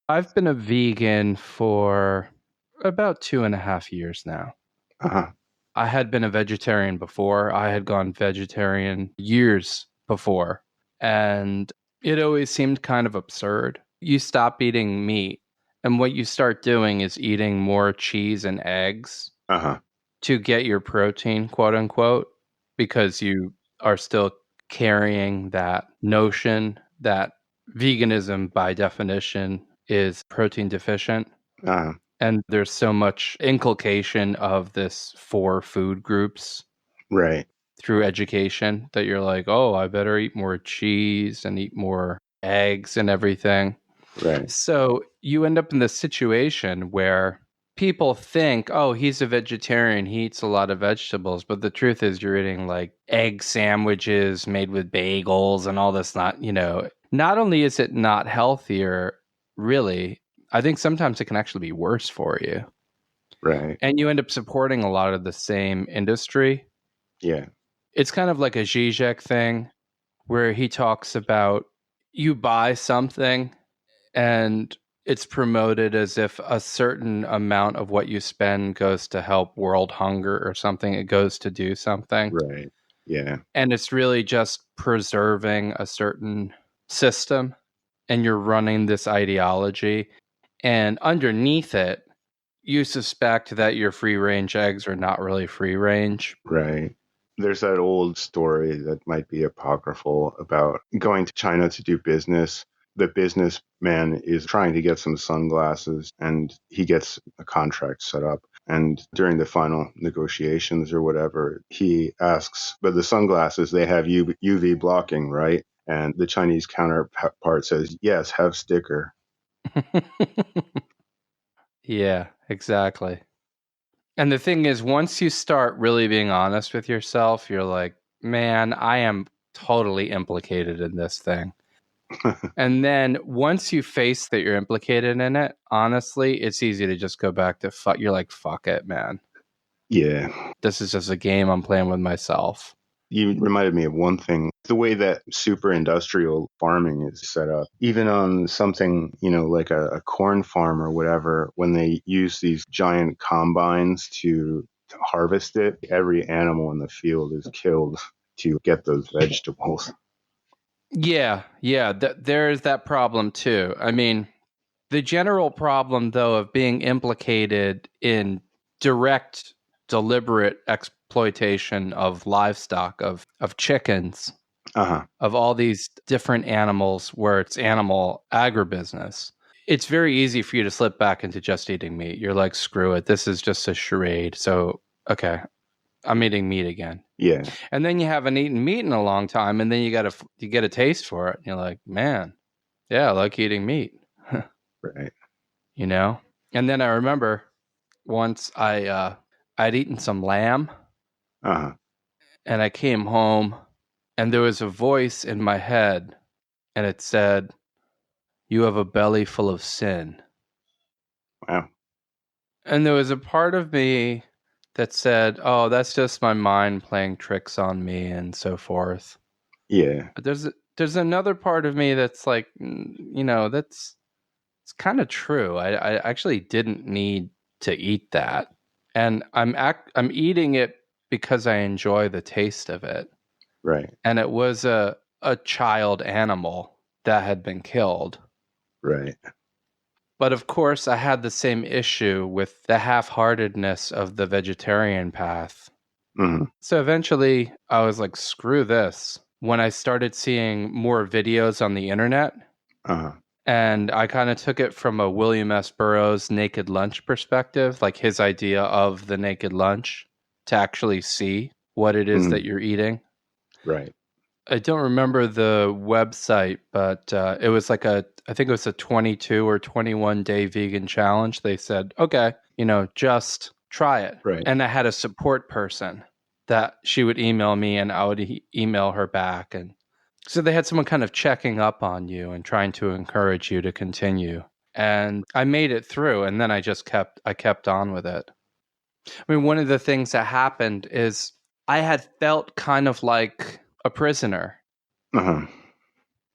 I've been a vegan for about 2.5 years now. Uh-huh. I had been a vegetarian before. I had gone vegetarian years before. And it always seemed kind of absurd. You stop eating meat, and what you start doing is eating more cheese and eggs Uh-huh. to get your protein, quote unquote, because you are still carrying that notion that veganism, by definition, is protein deficient. Uh-huh. And there's so much inculcation of this for food groups Right. through education that you're like, oh, I better eat more cheese and eat more eggs and everything. Right. So you end up in this situation where people think, oh, he's a vegetarian, he eats a lot of vegetables. But the truth is, you're eating like egg sandwiches made with bagels and all this. Not only is it not healthier, really, I think sometimes it can actually be worse for you. Right. And you end up supporting a lot of the same industry. Yeah. It's kind of like a Zizek thing where he talks about you buy something and it's promoted as if a certain amount of what you spend goes to help world hunger or something. It goes to do something. Right. Yeah. And it's really just preserving a certain system. And you're running this ideology. And underneath it, you suspect that your free range eggs are not really free range. Right. There's that old story that might be apocryphal about going to China to do business. The businessman is trying to get some sunglasses and he gets a contract set up. And during the final negotiations or whatever, he asks, but the sunglasses, they have UV blocking, right? And the Chinese counterpart says, yes, have sticker. Yeah, exactly. And the thing is, once you start really being honest with yourself, you're like, man, I am totally implicated in this thing. And then once you face that you're implicated in it, honestly, it's easy to just go back to fuck. You're like, fuck it, man. Yeah. This is just a game I'm playing with myself. You reminded me of one thing, the way that super industrial farming is set up. Even on something, like a corn farm or whatever, when they use these giant combines to harvest it, every animal in the field is killed to get those vegetables. Yeah, there's that problem too. I mean, the general problem, though, of being implicated in direct, deliberate exploitation of livestock, of chickens, Uh-huh. of all these different animals where it's animal agribusiness, it's very easy for you to slip back into just eating meat. You're like, screw it. This is just a charade. So, okay, I'm eating meat again. Yeah. And then you haven't eaten meat in a long time, and then you get a taste for it. And you're like, man, yeah, I like eating meat. Right. And then I remember once I'd eaten some lamb, Uh-huh. and I came home, and there was a voice in my head, and it said, you have a belly full of sin. Wow. And there was a part of me that said, oh, that's just my mind playing tricks on me and so forth. Yeah. But there's another part of me that's like, that's it's kind of true. I actually didn't need to eat that, and I'm eating it because I enjoy the taste of it. Right. And it was a child animal that had been killed. Right. But of course, I had the same issue with the half-heartedness of the vegetarian path. Mm-hmm. So eventually, I was like, screw this. When I started seeing more videos on the internet, Uh-huh. and I kind of took it from a William S. Burroughs naked lunch perspective, like his idea of the naked lunch, to actually see what it is that you're eating. Right. I don't remember the website, but it was like I think it was a 22 or 21 day vegan challenge. They said, okay, just try it. Right. And I had a support person that she would email me and I would email her back. And so they had someone kind of checking up on you and trying to encourage you to continue. And I made it through, and then I kept on with it. I mean, one of the things that happened is I had felt kind of like a prisoner. Uh-huh.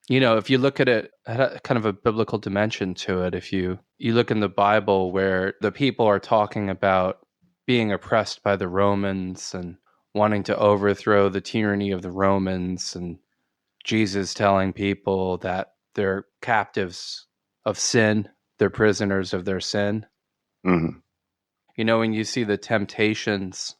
If you look at it, at kind of a biblical dimension to it, if you look in the Bible where the people are talking about being oppressed by the Romans and wanting to overthrow the tyranny of the Romans, and Jesus telling people that they're captives of sin, they're prisoners of their sin. Mm-hmm. When you see the temptations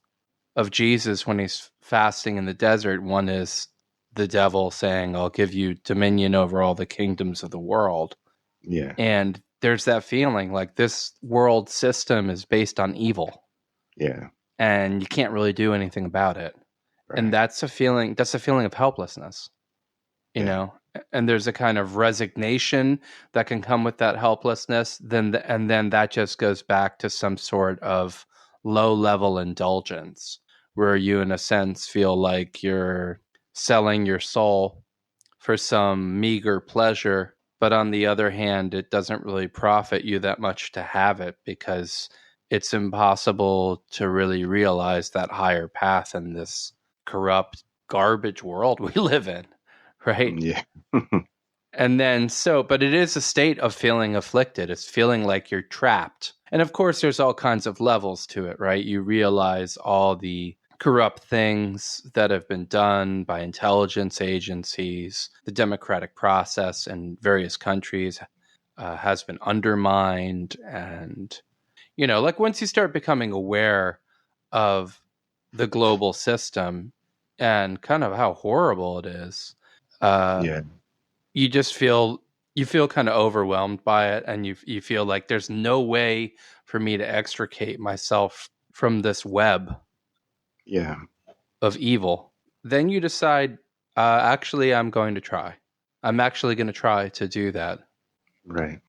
of Jesus when he's fasting in the desert, one is the devil saying, I'll give you dominion over all the kingdoms of the world. Yeah. And there's that feeling like this world system is based on evil. Yeah. And you can't really do anything about it. Right. And that's a feeling of helplessness, Yeah. and there's a kind of resignation that can come with that helplessness. And then that just goes back to some sort of low level indulgence where you, in a sense, feel like you're selling your soul for some meager pleasure. But on the other hand, it doesn't really profit you that much to have it because it's impossible to really realize that higher path in this corrupt garbage world we live in, right? Yeah. And then but it is a state of feeling afflicted. It's feeling like you're trapped. And of course, there's all kinds of levels to it, right? You realize all the corrupt things that have been done by intelligence agencies. The democratic process in various countries has been undermined. And, like once you start becoming aware of the global system and kind of how horrible it is, Yeah. you just feel kind of overwhelmed by it, and you feel like there's no way for me to extricate myself from this web Yeah. of evil. Then you decide, actually, I'm actually going to try to do that. Right.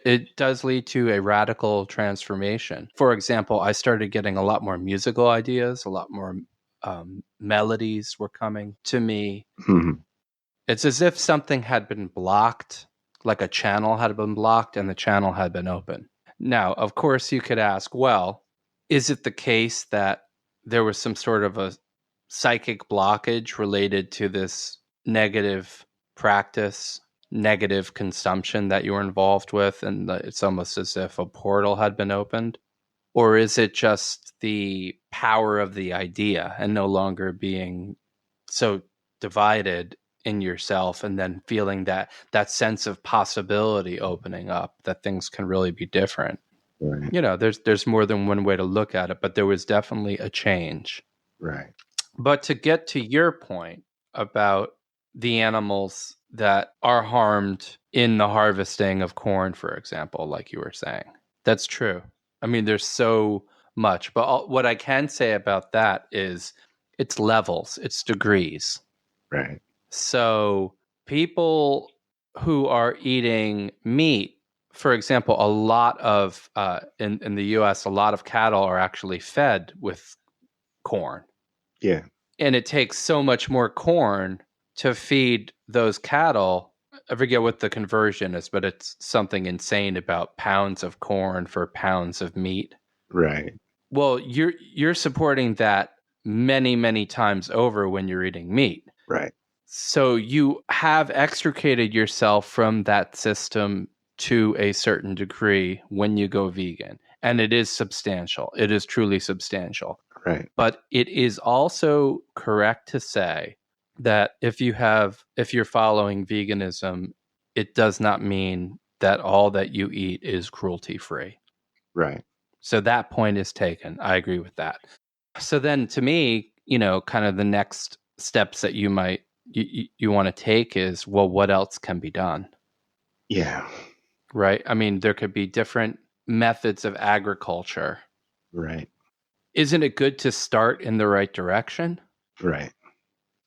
It does lead to a radical transformation. For example, I started getting a lot more musical ideas, a lot more melodies were coming to me. Mm-hmm. It's as if something had been blocked, like a channel had been blocked and the channel had been open. Now, of course, you could ask, well, is it the case that there was some sort of a psychic blockage related to this negative practice, negative consumption that you were involved with, and it's almost as if a portal had been opened? Or is it just the power of the idea and no longer being so divided in yourself, and then feeling that sense of possibility opening up, that things can really be different? Right. There's more than one way to look at it, but there was definitely a change. Right. But to get to your point about the animals that are harmed in the harvesting of corn, for example, like you were saying, that's true. I mean, there's so much, but what I can say about that is it's levels, it's degrees. Right. So people who are eating meat, for example, a lot of in the U.S., a lot of cattle are actually fed with corn, Yeah. and it takes so much more corn to feed those cattle. I forget what the conversion is, but it's something insane about pounds of corn for pounds of meat. Right. Well, you're supporting that many, many times over when you're eating meat. Right. So you have extricated yourself from that system to a certain degree when you go vegan. And it is substantial. It is truly substantial. Right. But it is also correct to say that if you're following veganism, it does not mean that all that you eat is cruelty free. Right. So that point is taken. I agree with that. So then to me, kind of the next steps that you want to take is, well, what else can be done? Yeah. Right? I mean, there could be different methods of agriculture. Right. Isn't it good to start in the right direction? Right.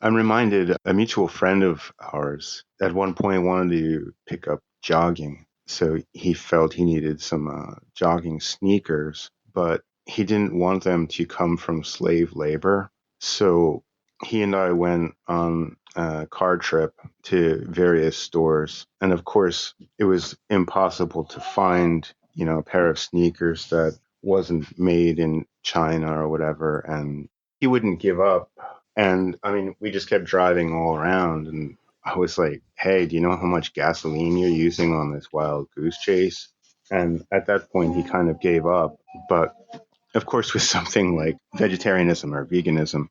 I'm reminded a mutual friend of ours at one point wanted to pick up jogging. So he felt he needed some jogging sneakers, but he didn't want them to come from slave labor. So he and I went on a car trip to various stores. And of course, it was impossible to find, a pair of sneakers that wasn't made in China or whatever. And he wouldn't give up. And I mean, we just kept driving all around, and I was like, hey, do you know how much gasoline you're using on this wild goose chase? And at that point, he kind of gave up. But of course, with something like vegetarianism or veganism,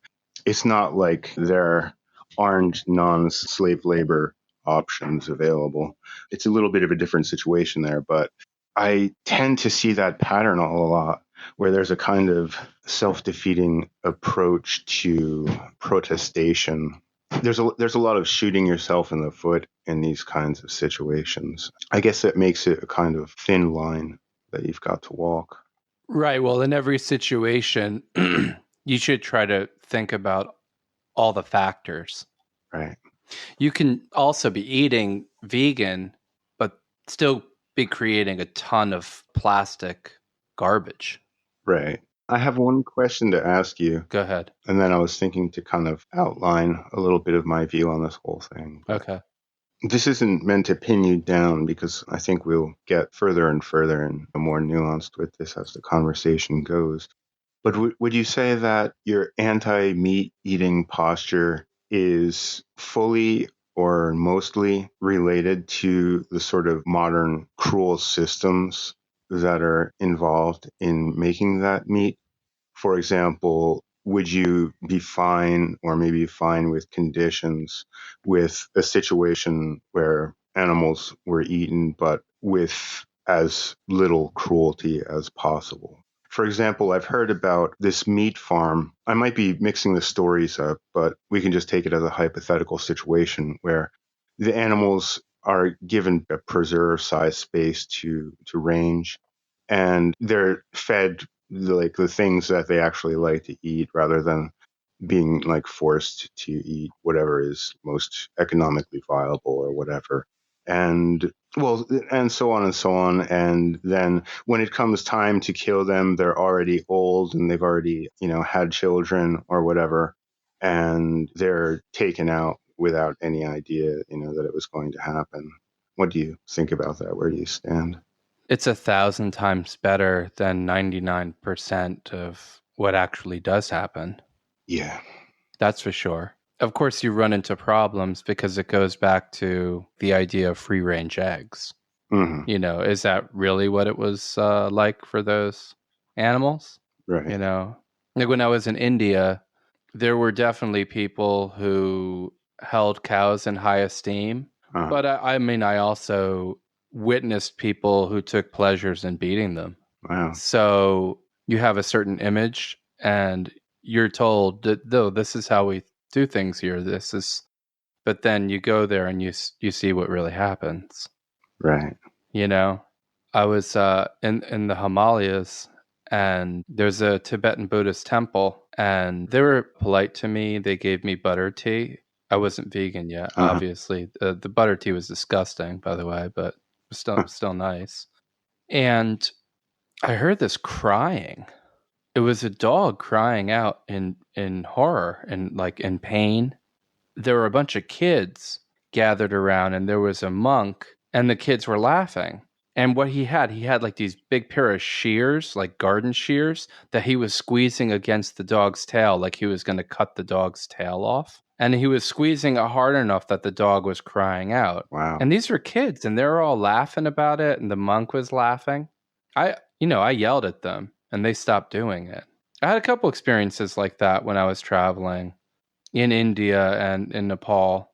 it's not like there aren't non-slave labor options available. It's a little bit of a different situation there, but I tend to see that pattern a lot where there's a kind of self-defeating approach to protestation. There's a lot of shooting yourself in the foot in these kinds of situations. I guess that makes it a kind of thin line that you've got to walk. Right. Well, in every situation, you should try to think about all the factors. Right. You can also be eating vegan, but still be creating a ton of plastic garbage. Right. I have one question to ask you, Go ahead. and then I was thinking to kind of outline a little bit of my view on this whole thing. But Okay. this isn't meant to pin you down because I think we'll get further and further and more nuanced with this as the conversation goes. But would you say that your anti-meat eating posture is fully or mostly related to the sort of modern cruel systems that are involved in making that meat? For example, would you be fine or maybe fine with conditions with a situation where animals were eaten, but with as little cruelty as possible? For example, I've heard about this meat farm. I might be mixing the stories up, but we can just take it as a hypothetical situation where the animals are given a preserve size space to range, and they're fed like the things that they actually like to eat rather than being like forced to eat whatever is most economically viable or whatever. And well, and so on and so on. And then when it comes time to kill them, they're already old and they've already, had children or whatever. And they're taken out without any idea, that it was going to happen. What do you think about that? Where do you stand? It's 1,000 times better than 99% of what actually does happen. Yeah. That's for sure. Of course, you run into problems because it goes back to the idea of free range eggs. Mm-hmm. Is that really what it was like for those animals? Right. Like when I was in India, there were definitely people who held cows in high esteem. Uh-huh. But I mean, I also witnessed people who took pleasures in beating them. Wow. So you have a certain image and you're told that, though, this is how we do things here. But then you go there and you see what really happens. Right. I was in the Himalayas, and there's a Tibetan Buddhist temple, and they were polite to me. They gave me butter tea. I wasn't vegan yet, Uh-huh. obviously. The butter tea was disgusting, by the way, but still nice. And I heard this crying. It was a dog crying out in horror and like in pain. There were a bunch of kids gathered around, and there was a monk, and the kids were laughing. And what he had like these big pair of shears, like garden shears, that he was squeezing against the dog's tail, like he was going to cut the dog's tail off. And he was squeezing it hard enough that the dog was crying out. Wow. And these were kids, and they were all laughing about it, and the monk was laughing. I yelled at them, and they stopped doing it. I had a couple experiences like that when I was traveling in India and in Nepal,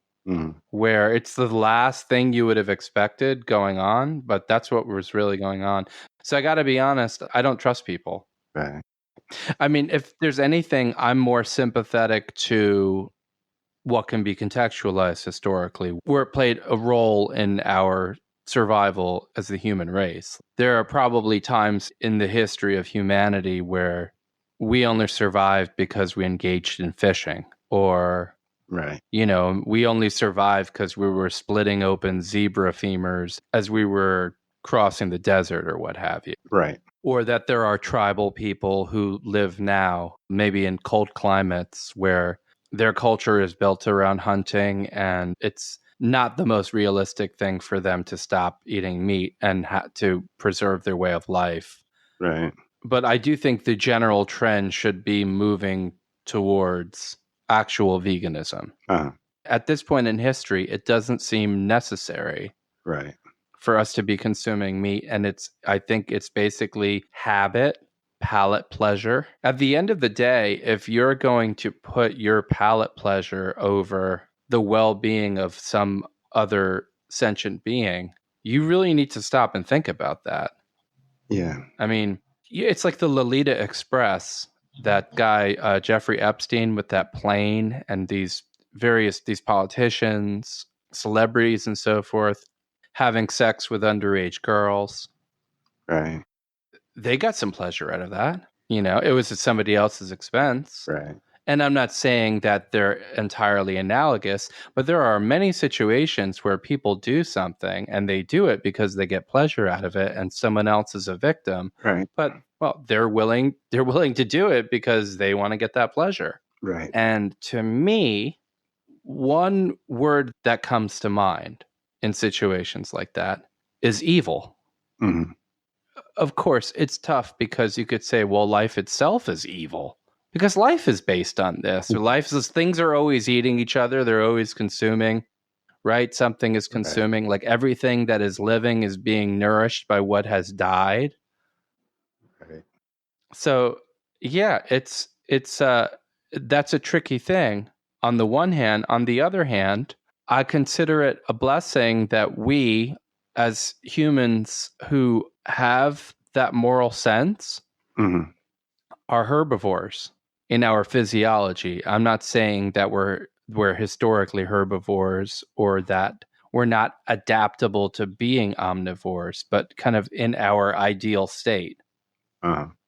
where it's the last thing you would have expected going on, but that's what was really going on. So I got to be honest, I don't trust people. Right. I mean, if there's anything, I'm more sympathetic to what can be contextualized historically, where it played a role in our survival as the human race. There are probably times in the history of humanity where we only survived because we engaged in fishing, or Right. we only survived because we were splitting open zebra femurs as we were crossing the desert or what have you. Right. Or that there are tribal people who live now, maybe in cold climates where their culture is built around hunting, and it's not the most realistic thing for them to stop eating meat and to preserve their way of life. Right. But I do think the general trend should be moving towards actual veganism. Uh-huh. At this point in history, it doesn't seem necessary Right. for us to be consuming meat. And I think it's basically habit, palate pleasure. At the end of the day, if you're going to put your palate pleasure over the well-being of some other sentient being, you really need to stop and think about that. Yeah. I mean, it's like the Lolita Express, that guy, Jeffrey Epstein, with that plane and these politicians, celebrities, and so forth, having sex with underage girls. Right. They got some pleasure out of that. It was at somebody else's expense. Right. And I'm not saying that they're entirely analogous, but there are many situations where people do something and they do it because they get pleasure out of it and someone else is a victim. Right. But well, they're willing to do it because they want to get that pleasure. Right. And to me, one word that comes to mind in situations like that is evil. Mm-hmm. Of course, it's tough because you could say, well, life itself is evil. Because life is based on this. Life is, things are always eating each other. They're always consuming, right? Something is consuming. Right. Like everything that is living is being nourished by what has died. Right. So, yeah, it's that's a tricky thing on the one hand. On the other hand, I consider it a blessing that we, as humans who have that moral sense, mm-hmm. are herbivores in our physiology. I'm not saying that we're historically herbivores or that we're not adaptable to being omnivores, but kind of in our ideal state.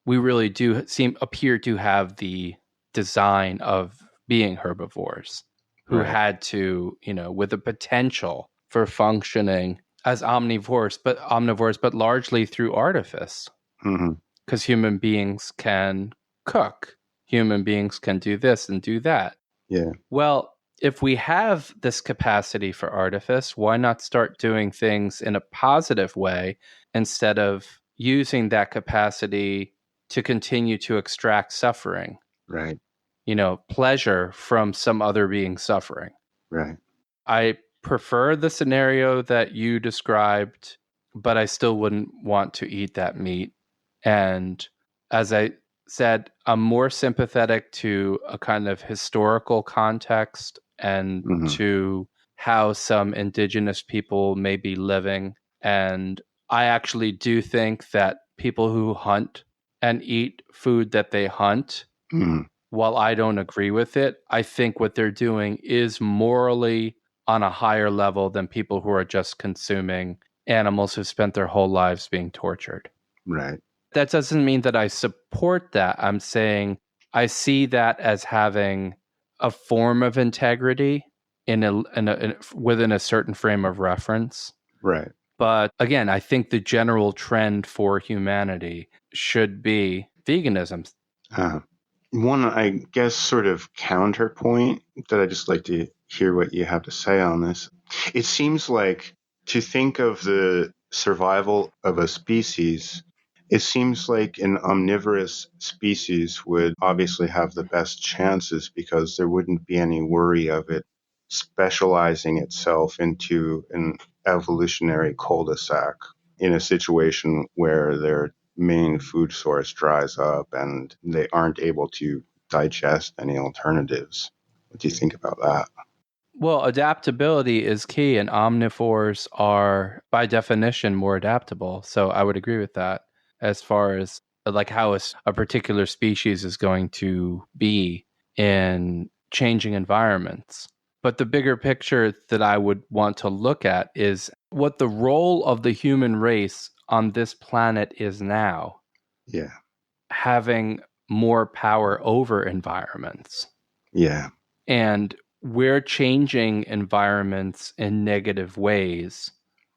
We really do appear to have the design of being herbivores who Right. had to, with the potential for functioning as omnivores, but largely through artifice. Mm-hmm. Because human beings can cook. Human beings can do this and do that. Yeah. Well, if we have this capacity for artifice, why not start doing things in a positive way instead of using that capacity to continue to extract suffering? Right. Pleasure from some other being suffering. Right. I prefer the scenario that you described, but I still wouldn't want to eat that meat. And as I said, I'm more sympathetic to a kind of historical context and mm-hmm. to how some indigenous people may be living. And I actually do think that people who hunt and eat food that they hunt, mm-hmm. while I don't agree with it, I think what they're doing is morally on a higher level than people who are just consuming animals who've spent their whole lives being tortured. Right. That doesn't mean that I support that. I'm saying I see that as having a form of integrity within a certain frame of reference. Right. But again, I think the general trend for humanity should be veganism. One, I guess, sort of counterpoint that I'd just like to hear what you have to say on this. It seems like to think of the survival of a species, it seems like an omnivorous species would obviously have the best chances because there wouldn't be any worry of it specializing itself into an evolutionary cul-de-sac in a situation where their main food source dries up and they aren't able to digest any alternatives. What do you think about that? Well, adaptability is key, and omnivores are, by definition, more adaptable. So I would agree with that as far as like how a particular species is going to be in changing environments. But the bigger picture that I would want to look at is what the role of the human race on this planet is now. Yeah. Having more power over environments. Yeah. And we're changing environments in negative ways.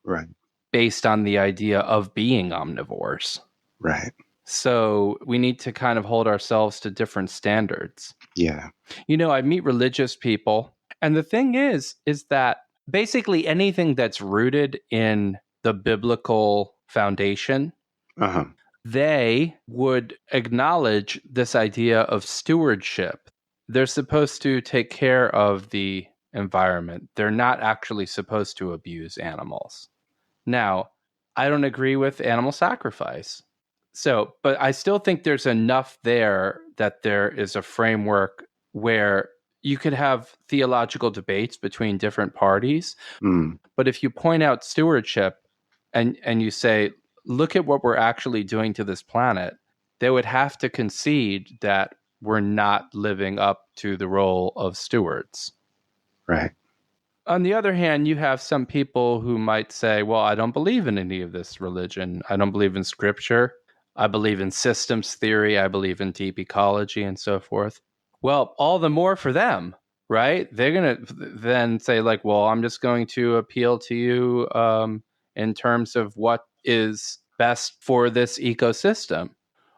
Right. Based on the idea of being omnivores. Right. So we need to kind of hold ourselves to different standards. Yeah. I meet religious people, and the thing is that basically anything that's rooted in the biblical foundation, they would acknowledge this idea of stewardship. They're supposed to take care of the environment. They're not actually supposed to abuse animals. Now, I don't agree with animal sacrifice. So, but I still think there's enough there that there is a framework where you could have theological debates between different parties. Mm, But if you point out stewardship and you say, look at what we're actually doing to this planet, they would have to concede that we're not living up to the role of stewards. right. On the other hand, you have some people who might say, well, I don't believe in any of this religion. I don't believe in scripture. I believe in systems theory. I believe in deep ecology and so forth. Well, all the more for them, right? They're going to then say, like, well, I'm just going to appeal to you in terms of what is best for this ecosystem.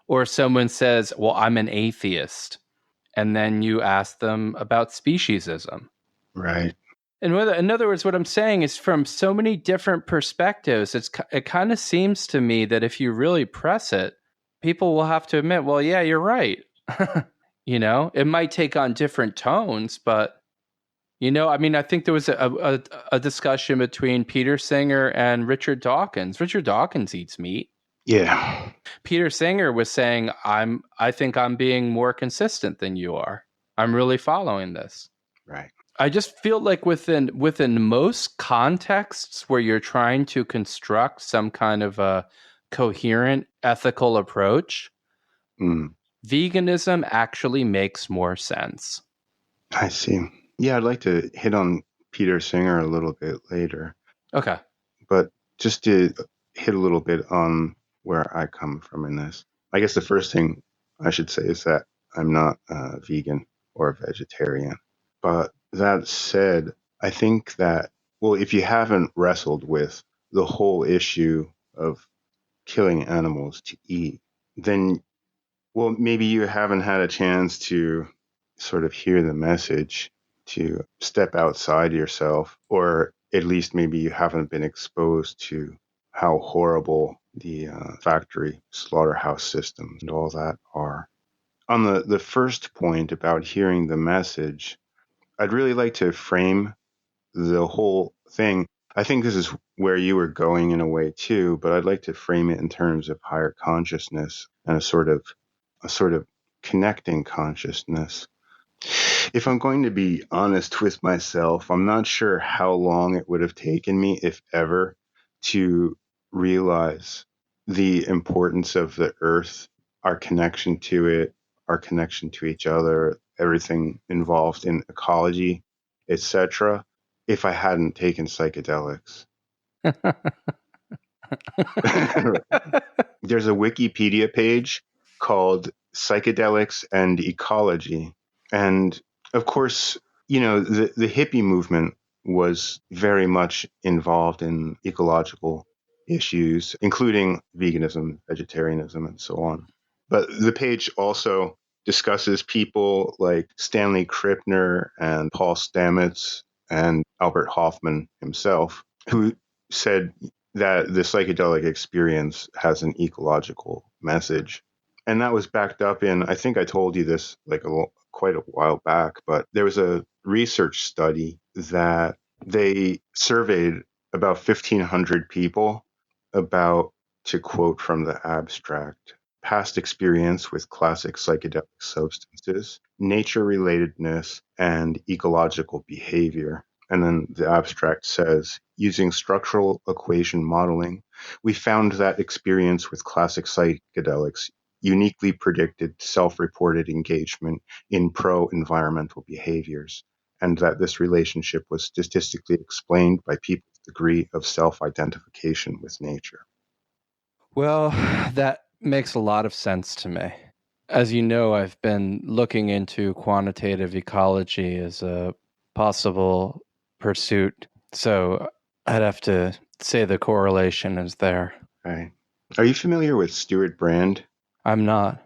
Or someone says, well, I'm an atheist. And then you ask them about speciesism. Right. And in other words, what I'm saying is from so many different perspectives, it kind of seems to me that if you really press it, people will have to admit, well, yeah, you're right. It might take on different tones, but, I mean, I think there was a discussion between Peter Singer and Richard Dawkins. Richard Dawkins eats meat. Yeah. Peter Singer was saying, I think I'm being more consistent than you are. I'm really following this. Right. I just feel like within most contexts where you're trying to construct some kind of a coherent ethical approach, veganism actually makes more sense. I see. Yeah, I'd like to hit on Peter Singer a little bit later. Okay. But just to hit a little bit on where I come from in this, I guess the first thing I should say is that I'm not vegan or vegetarian. But that said, I think that, well, if you haven't wrestled with the whole issue of killing animals to eat, then, well, maybe you haven't had a chance to sort of hear the message to step outside yourself, or at least maybe you haven't been exposed to how horrible the factory slaughterhouse systems and all that are. On the first point about hearing the message, I'd really like to frame the whole thing. I think this is where you were going in a way too, but I'd like to frame it in terms of higher consciousness and a sort of connecting consciousness. If I'm going to be honest with myself, I'm not sure how long it would have taken me, if ever, to realize the importance of the earth, our connection to it, our connection to each other, everything involved in ecology, etc., if I hadn't taken psychedelics. There's a Wikipedia page called Psychedelics and Ecology. And of course, the hippie movement was very much involved in ecological issues, including veganism, vegetarianism, and so on. But the page also discusses people like Stanley Krippner and Paul Stamets and Albert Hoffman himself, who said that the psychedelic experience has an ecological message. And that was backed up in, I think I told you this quite a while back, but there was a research study that they surveyed about 1,500 people about, to quote from the abstract, past experience with classic psychedelic substances, nature relatedness, and ecological behavior. And then the abstract says, using structural equation modeling, we found that experience with classic psychedelics uniquely predicted self-reported engagement in pro-environmental behaviors, and that this relationship was statistically explained by people's degree of self-identification with nature. Well, that makes a lot of sense to me. As you know, I've been looking into quantitative ecology as a possible pursuit, so I'd have to say the correlation is there. Right. Are you familiar with Stuart Brand? I'm not.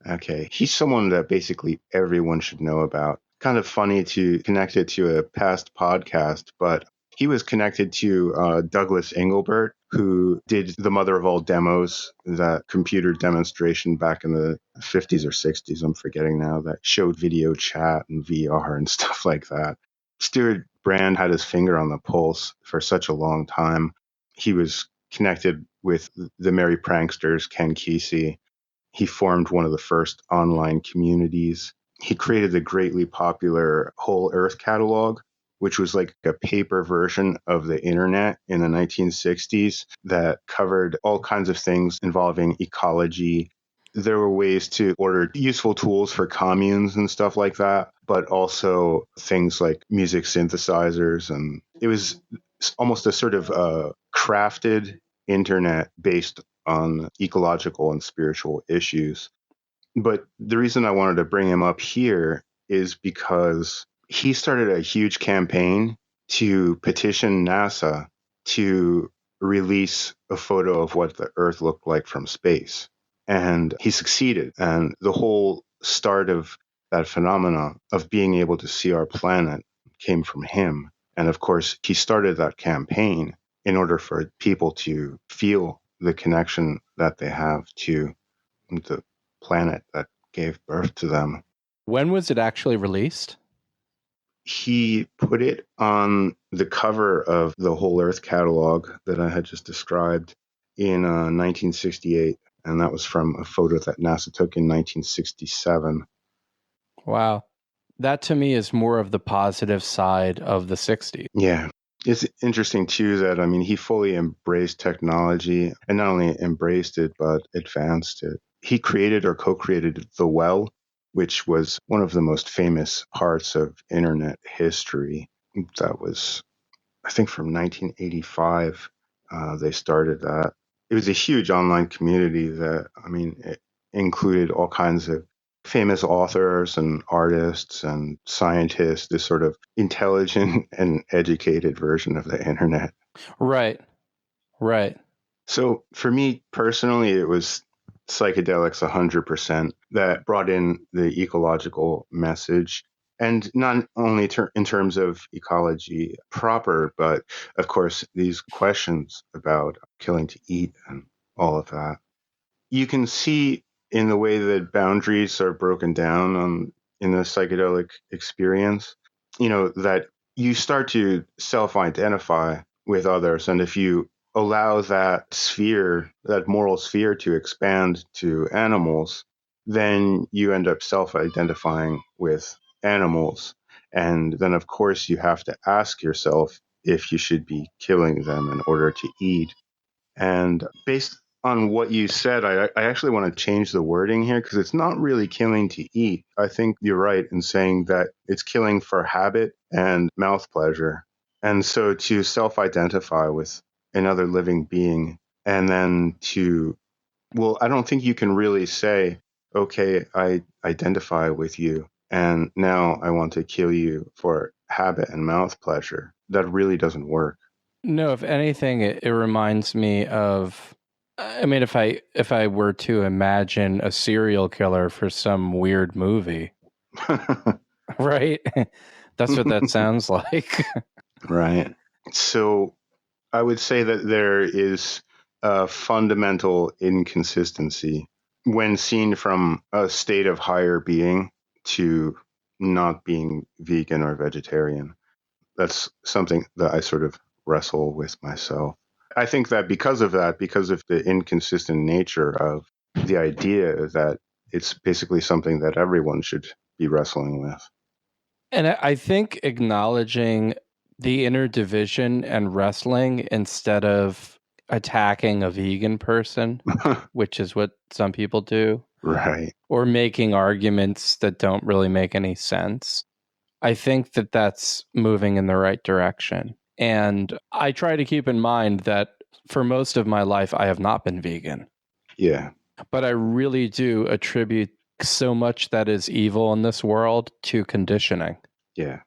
Okay. He's someone that basically everyone should know about. Kind of funny to connect it to a past podcast, but he was connected to Douglas Engelbart, who did the mother of all demos, that computer demonstration back in the 50s or 60s, I'm forgetting now, that showed video chat and VR and stuff like that. Stewart Brand had his finger on the pulse for such a long time. He was connected with the merry pranksters, Ken Kesey. He formed one of the first online communities. He created the greatly popular Whole Earth catalog, which was like a paper version of the internet in the 1960s that covered all kinds of things involving ecology. There were ways to order useful tools for communes and stuff like that, but also things like music synthesizers. And it was almost a sort of crafted internet based on ecological and spiritual issues. But the reason I wanted to bring him up here is because he started a huge campaign to petition NASA to release a photo of what the Earth looked like from space. And he succeeded. And the whole start of that phenomena of being able to see our planet came from him. And of course, he started that campaign in order for people to feel the connection that they have to the planet that gave birth to them. When was it actually released? He put it on the cover of the Whole Earth catalog that I had just described in 1968, and that was from a photo that NASA took in 1967. Wow. That to me is more of the positive side of the 60s. Yeah. It's interesting, too, that, I mean, he fully embraced technology and not only embraced it, but advanced it. He created or co-created the well, which was one of the most famous parts of internet history. That was, I think, from 1985. They started that. It was a huge online community that, I mean, it included all kinds of famous authors and artists and scientists, this sort of intelligent and educated version of the internet. Right. Right. So for me personally, it was psychedelics 100% that brought in the ecological message. And not only in terms of ecology proper, but of course, these questions about killing to eat and all of that. You can see in the way that boundaries are broken down in the psychedelic experience, that you start to self-identify with others. And if you allow that sphere, that moral sphere to expand to animals, then you end up self-identifying with animals. And then, of course, you have to ask yourself if you should be killing them in order to eat. And based on what you said, I actually want to change the wording here because it's not really killing to eat. I think you're right in saying that it's killing for habit and mouth pleasure. And so to self identify with another living being and then well, I don't think you can really say, okay, I identify with you and now I want to kill you for habit and mouth pleasure. That really doesn't work. No, if anything, it reminds me of, I mean, if I were to imagine a serial killer for some weird movie, right? That's what that sounds like. Right. So I would say that there is a fundamental inconsistency when seen from a state of higher being to not being vegan or vegetarian. That's something that I sort of wrestle with myself. I think that because of that, because of the inconsistent nature of the idea that it's basically something that everyone should be wrestling with. And I think acknowledging the inner division and wrestling instead of attacking a vegan person, which is what some people do, Right. or making arguments that don't really make any sense. I think that that's moving in the right direction. And I try to keep in mind that for most of my life, I have not been vegan. Yeah. But I really do attribute so much that is evil in this world to conditioning. Yeah.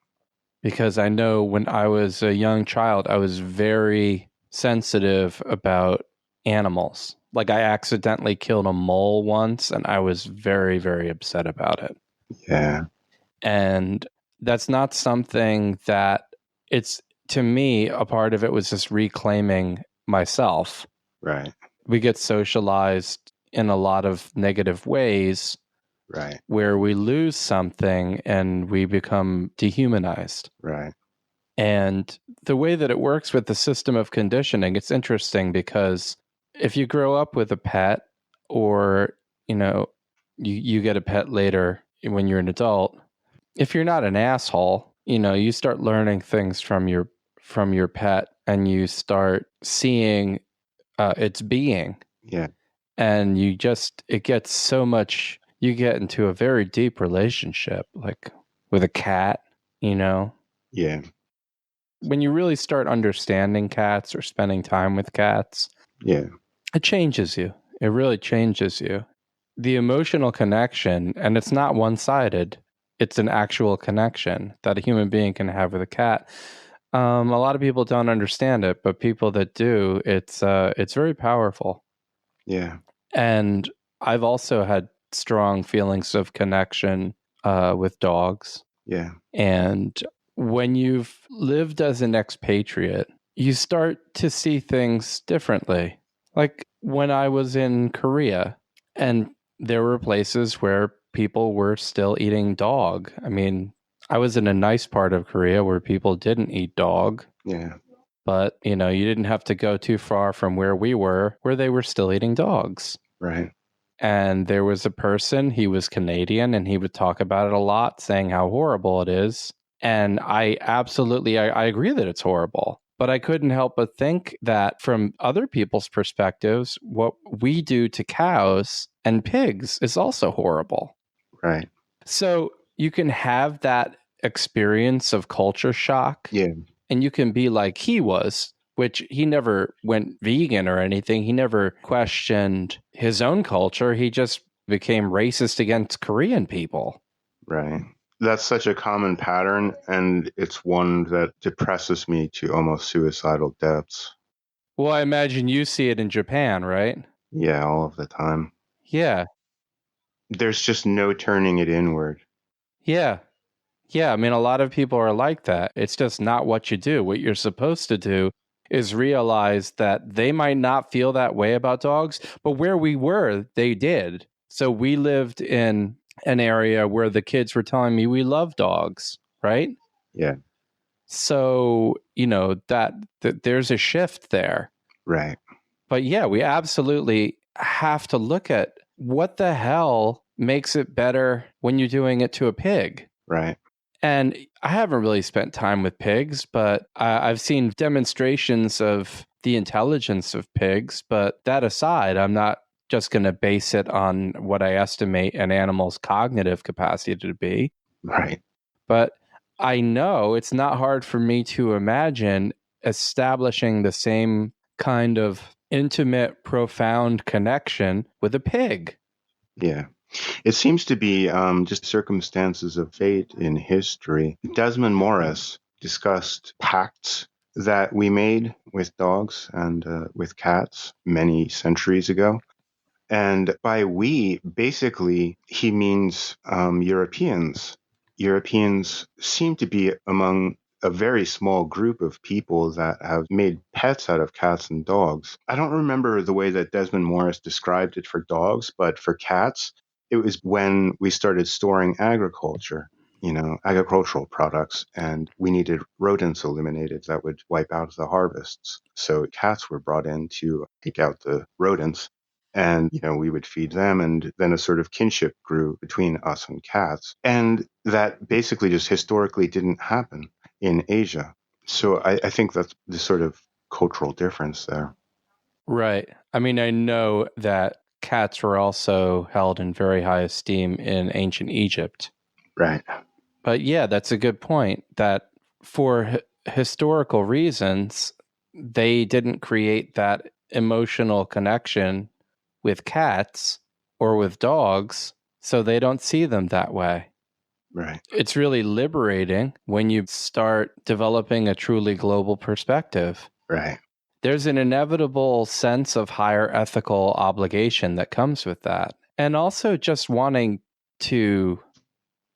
Because I know when I was a young child, I was very sensitive about animals. Like I accidentally killed a mole once and I was very, very upset about it. Yeah. And that's not something that it's, to me, a part of it was just reclaiming myself. Right. We get socialized in a lot of negative ways Right. where we lose something and we become dehumanized. Right. And the way that it works with the system of conditioning, it's interesting because if you grow up with a pet or, you get a pet later when you're an adult, if you're not an asshole, you start learning things from your pet and you start seeing its being. Yeah. And it gets so much, you get into a very deep relationship, like with a cat, Yeah. when you really start understanding cats or spending time with cats, Yeah. it changes you. It really changes you. The emotional connection, and it's not one-sided, it's an actual connection that a human being can have with a cat. A lot of people don't understand it, but people that do, it's very powerful. Yeah. And I've also had strong feelings of connection with dogs. Yeah. And when you've lived as an expatriate, you start to see things differently. Like when I was in Korea, and there were places where people were still eating dog. I mean, I was in a nice part of Korea where people didn't eat dog. Yeah. But, you didn't have to go too far from where we were, where they were still eating dogs. Right. And there was a person, he was Canadian, and he would talk about it a lot, saying how horrible it is. And I agree that it's horrible. But I couldn't help but think that from other people's perspectives, what we do to cows and pigs is also horrible. Right. So you can have that experience of culture shock. Yeah. And you can be like he was, which he never went vegan or anything. He never questioned his own culture. He just became racist against Korean people. Right. That's such a common pattern, and it's one that depresses me to almost suicidal depths. Well, I imagine you see it in Japan, right? Yeah, all of the time. Yeah. There's just no turning it inward. Yeah. Yeah. I mean, a lot of people are like that. It's just not what you do. What you're supposed to do is realize that they might not feel that way about dogs, but where we were, they did. So we lived in an area where the kids were telling me we love dogs, right? Yeah. So, that there's a shift there. Right. But yeah, we absolutely have to look at what the hell makes it better when you're doing it to a pig. Right. And I haven't really spent time with pigs, but I've seen demonstrations of the intelligence of pigs. But that aside, I'm not just going to base it on what I estimate an animal's cognitive capacity to be. Right. But I know it's not hard for me to imagine establishing the same kind of intimate, profound connection with a pig. Yeah. It seems to be just circumstances of fate in history. Desmond Morris discussed pacts that we made with dogs and with cats many centuries ago. And by we, basically, he means Europeans. Europeans seem to be among a very small group of people that have made pets out of cats and dogs. I don't remember the way that Desmond Morris described it for dogs, but for cats, it was when we started storing agricultural products, and we needed rodents eliminated that would wipe out the harvests. So cats were brought in to take out the rodents. And, we would feed them. And then a sort of kinship grew between us and cats. And that basically just historically didn't happen in Asia. So I think that's the sort of cultural difference there. Right. I mean, I know that cats were also held in very high esteem in ancient Egypt. Right. But yeah, that's a good point that for historical reasons, they didn't create that emotional connection with cats or with dogs, so they don't see them that way. Right. It's really liberating when you start developing a truly global perspective. Right. There's an inevitable sense of higher ethical obligation that comes with that. And also just wanting to,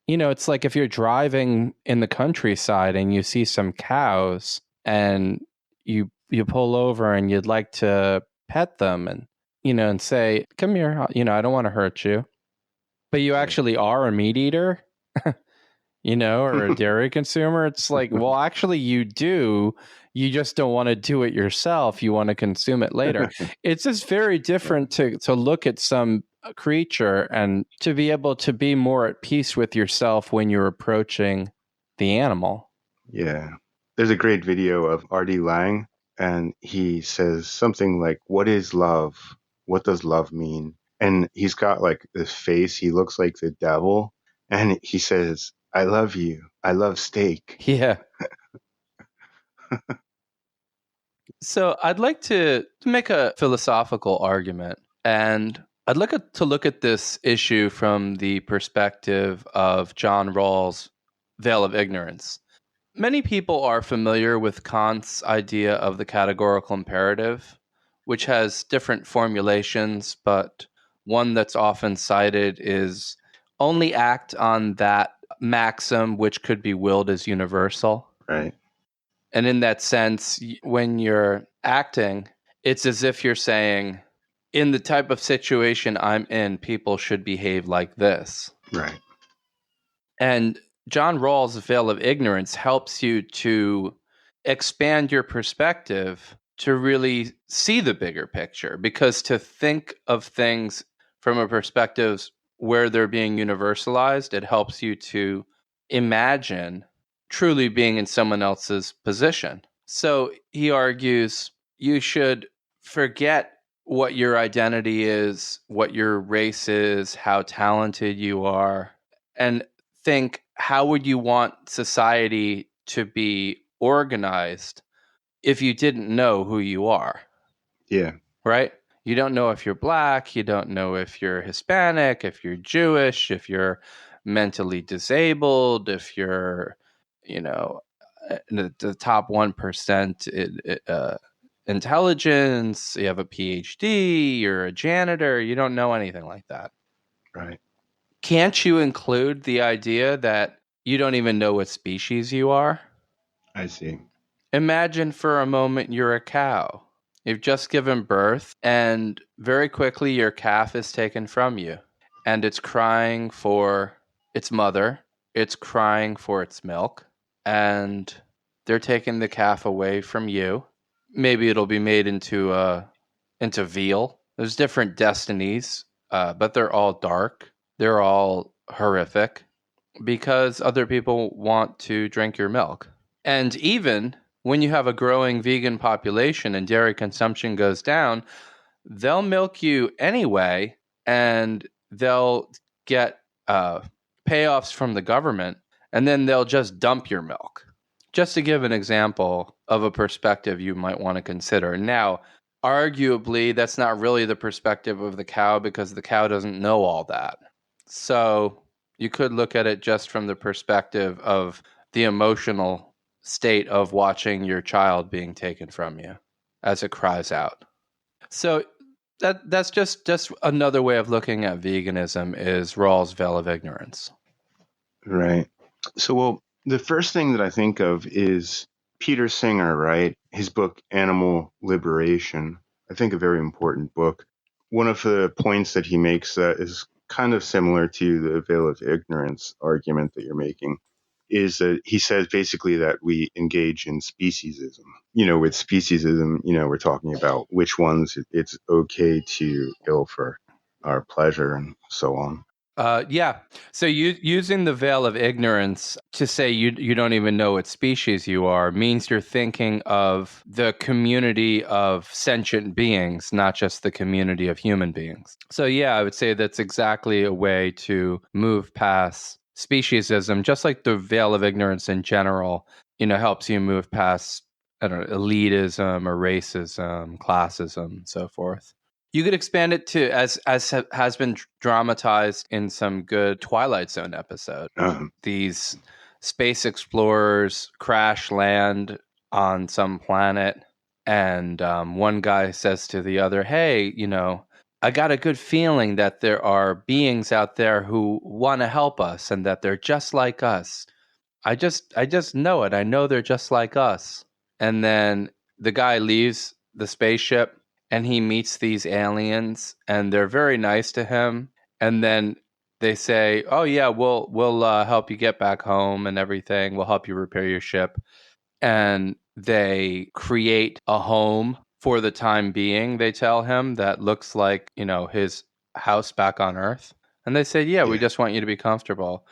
it's like if you're driving in the countryside and you see some cows and you pull over and you'd like to pet them and and say, come here, I don't want to hurt you. But you actually are a meat eater. or a dairy consumer. It's like, well, actually you do. You just don't want to do it yourself. You want to consume it later. It's just very different to look at some creature and to be able to be more at peace with yourself when you're approaching the animal. Yeah. There's a great video of R.D. Laing, and he says something like, "What is love? What does love mean?" And he's got like this face. He looks like the devil. And he says, "I love you. I love steak." Yeah. So I'd like to make a philosophical argument, and I'd like to look at this issue from the perspective of John Rawls' veil of ignorance. Many people are familiar with Kant's idea of the categorical imperative, which has different formulations, but one that's often cited is only act on that maxim which could be willed as universal. Right. And in that sense, when you're acting, it's as if you're saying, in the type of situation I'm in, people should behave like this. Right. And John Rawls' veil of ignorance helps you to expand your perspective to really see the bigger picture, because to think of things from a perspective where they're being universalized, it helps you to imagine truly being in someone else's position. So he argues you should forget what your identity is, what your race is, how talented you are, and think, how would you want society to be organized if you didn't know who you are? Yeah. Right? You don't know if you're Black, you don't know if you're Hispanic, if you're Jewish, if you're mentally disabled, if you're, the top 1% intelligence, you have a PhD, you're a janitor, you don't know anything like that. Right. Can't you include the idea that you don't even know what species you are? I see. Imagine for a moment you're a cow. You've just given birth, and very quickly your calf is taken from you, and it's crying for its mother. It's crying for its milk, and they're taking the calf away from you. Maybe it'll be made into veal. There's different destinies, but they're all dark. They're all horrific because other people want to drink your milk. And even when you have a growing vegan population and dairy consumption goes down, they'll milk you anyway, and they'll get payoffs from the government, and then they'll just dump your milk. Just to give an example of a perspective you might want to consider. Now, arguably, that's not really the perspective of the cow, because the cow doesn't know all that. So you could look at it just from the perspective of the emotional state of watching your child being taken from you as it cries out. So that's just another way of looking at veganism, is Rawls' veil of ignorance. Right. So, well, the first thing that I think of is Peter Singer, right? His book, Animal Liberation. I think a very important book. One of the points that he makes that is kind of similar to the veil of ignorance argument that you're making is that he says basically that we engage in speciesism. With speciesism, we're talking about which ones it's okay to kill for our pleasure and so on. Yeah. So using the veil of ignorance to say you don't even know what species you are means you're thinking of the community of sentient beings, not just the community of human beings. So yeah, I would say that's exactly a way to move past speciesism, just like the veil of ignorance in general, helps you move past, I don't know, elitism or racism, classism, and so forth. You could expand it to, as has been dramatized in some good Twilight Zone episode. These space explorers crash land on some planet, and one guy says to the other, "Hey, I got a good feeling that there are beings out there who want to help us, and that they're just like us. I just know it. I know they're just like us." And then the guy leaves the spaceship, and he meets these aliens, and they're very nice to him. And then they say, "Oh yeah, we'll help you get back home and everything. We'll help you repair your ship." And they create a home for the time being, they tell him, that looks like, his house back on Earth. And they say, "Yeah, we Yeah. just want you to be comfortable."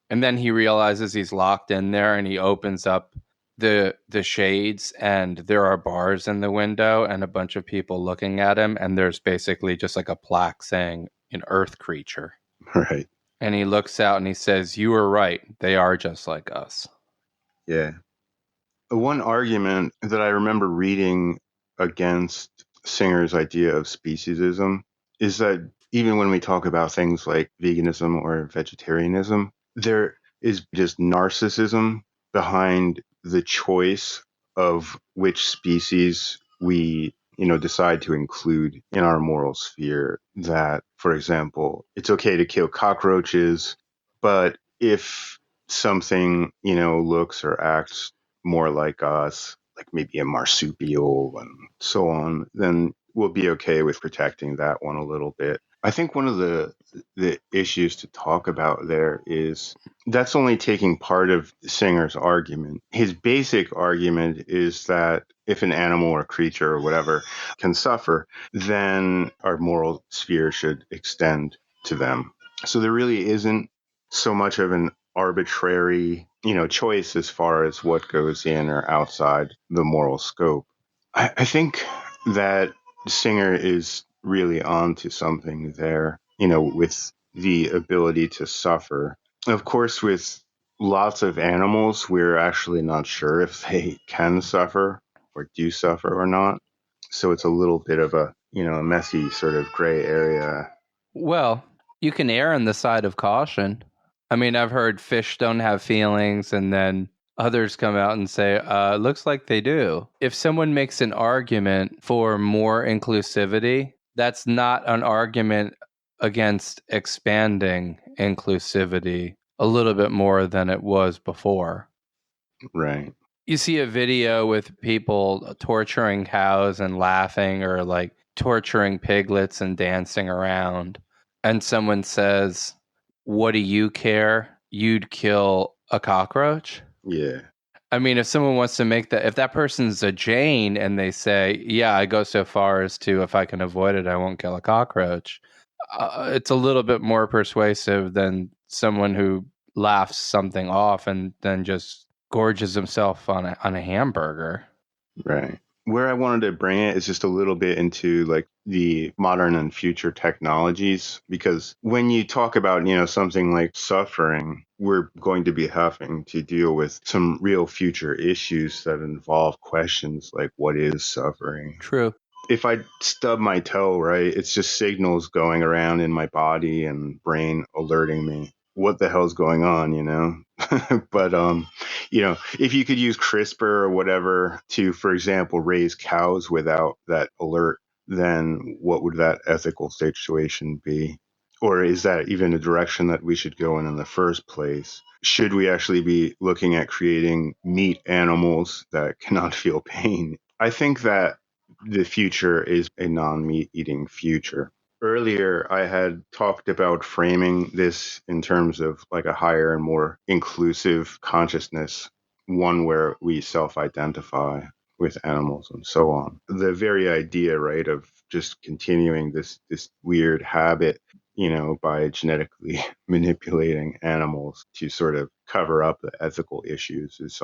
And then he realizes he's locked in there, and he opens up the shades, and there are bars in the window and a bunch of people looking at him, and there's basically just like a plaque saying an Earth creature. Right. And he looks out and he says, "You were right. They are just like us." Yeah. One argument that I remember reading against Singer's idea of speciesism is that even when we talk about things like veganism or vegetarianism, there is just narcissism behind the choice of which species we, decide to include in our moral sphere. That, for example, it's okay to kill cockroaches, but if something, looks or acts more like us, like maybe a marsupial and so on, then we'll be okay with protecting that one a little bit. I think one of the issues to talk about there is that's only taking part of Singer's argument. His basic argument is that if an animal or creature or whatever can suffer, then our moral sphere should extend to them. So there really isn't so much of an arbitrary, choice as far as what goes in or outside the moral scope. I think that Singer is really onto something there, with the ability to suffer. Of course, with lots of animals, we're actually not sure if they can suffer or do suffer or not. So it's a little bit of a messy sort of gray area. Well, you can err on the side of caution. I mean, I've heard fish don't have feelings, and then others come out and say, it looks like they do. If someone makes an argument for more inclusivity, that's not an argument against expanding inclusivity a little bit more than it was before. Right. You see a video with people torturing cows and laughing, or like torturing piglets and dancing around, and someone says, "What do you care? You'd kill a cockroach?" Yeah. I mean, if someone wants to make that, if that person's a Jane and they say, "Yeah, I go so far as to, if I can avoid it, I won't kill a cockroach," it's a little bit more persuasive than someone who laughs something off and then just gorges himself on a hamburger. Right. Where I wanted to bring it is just a little bit into like the modern and future technologies, because when you talk about, something like suffering, we're going to be having to deal with some real future issues that involve questions like what is suffering? True. If I stub my toe, right, it's just signals going around in my body and brain alerting me what the hell's going on. But if you could use CRISPR or whatever to, for example, raise cows without that alert, then what would that ethical situation be? Or is that even a direction that we should go in the first place? Should we actually be looking at creating meat animals that cannot feel pain? I think that the future is a non-meat eating future. Earlier, I had talked about framing this in terms of like a higher and more inclusive consciousness, one where we self-identify with animals and so on. The very idea, right, of just continuing this weird habit, by genetically manipulating animals to sort of cover up the ethical issues is,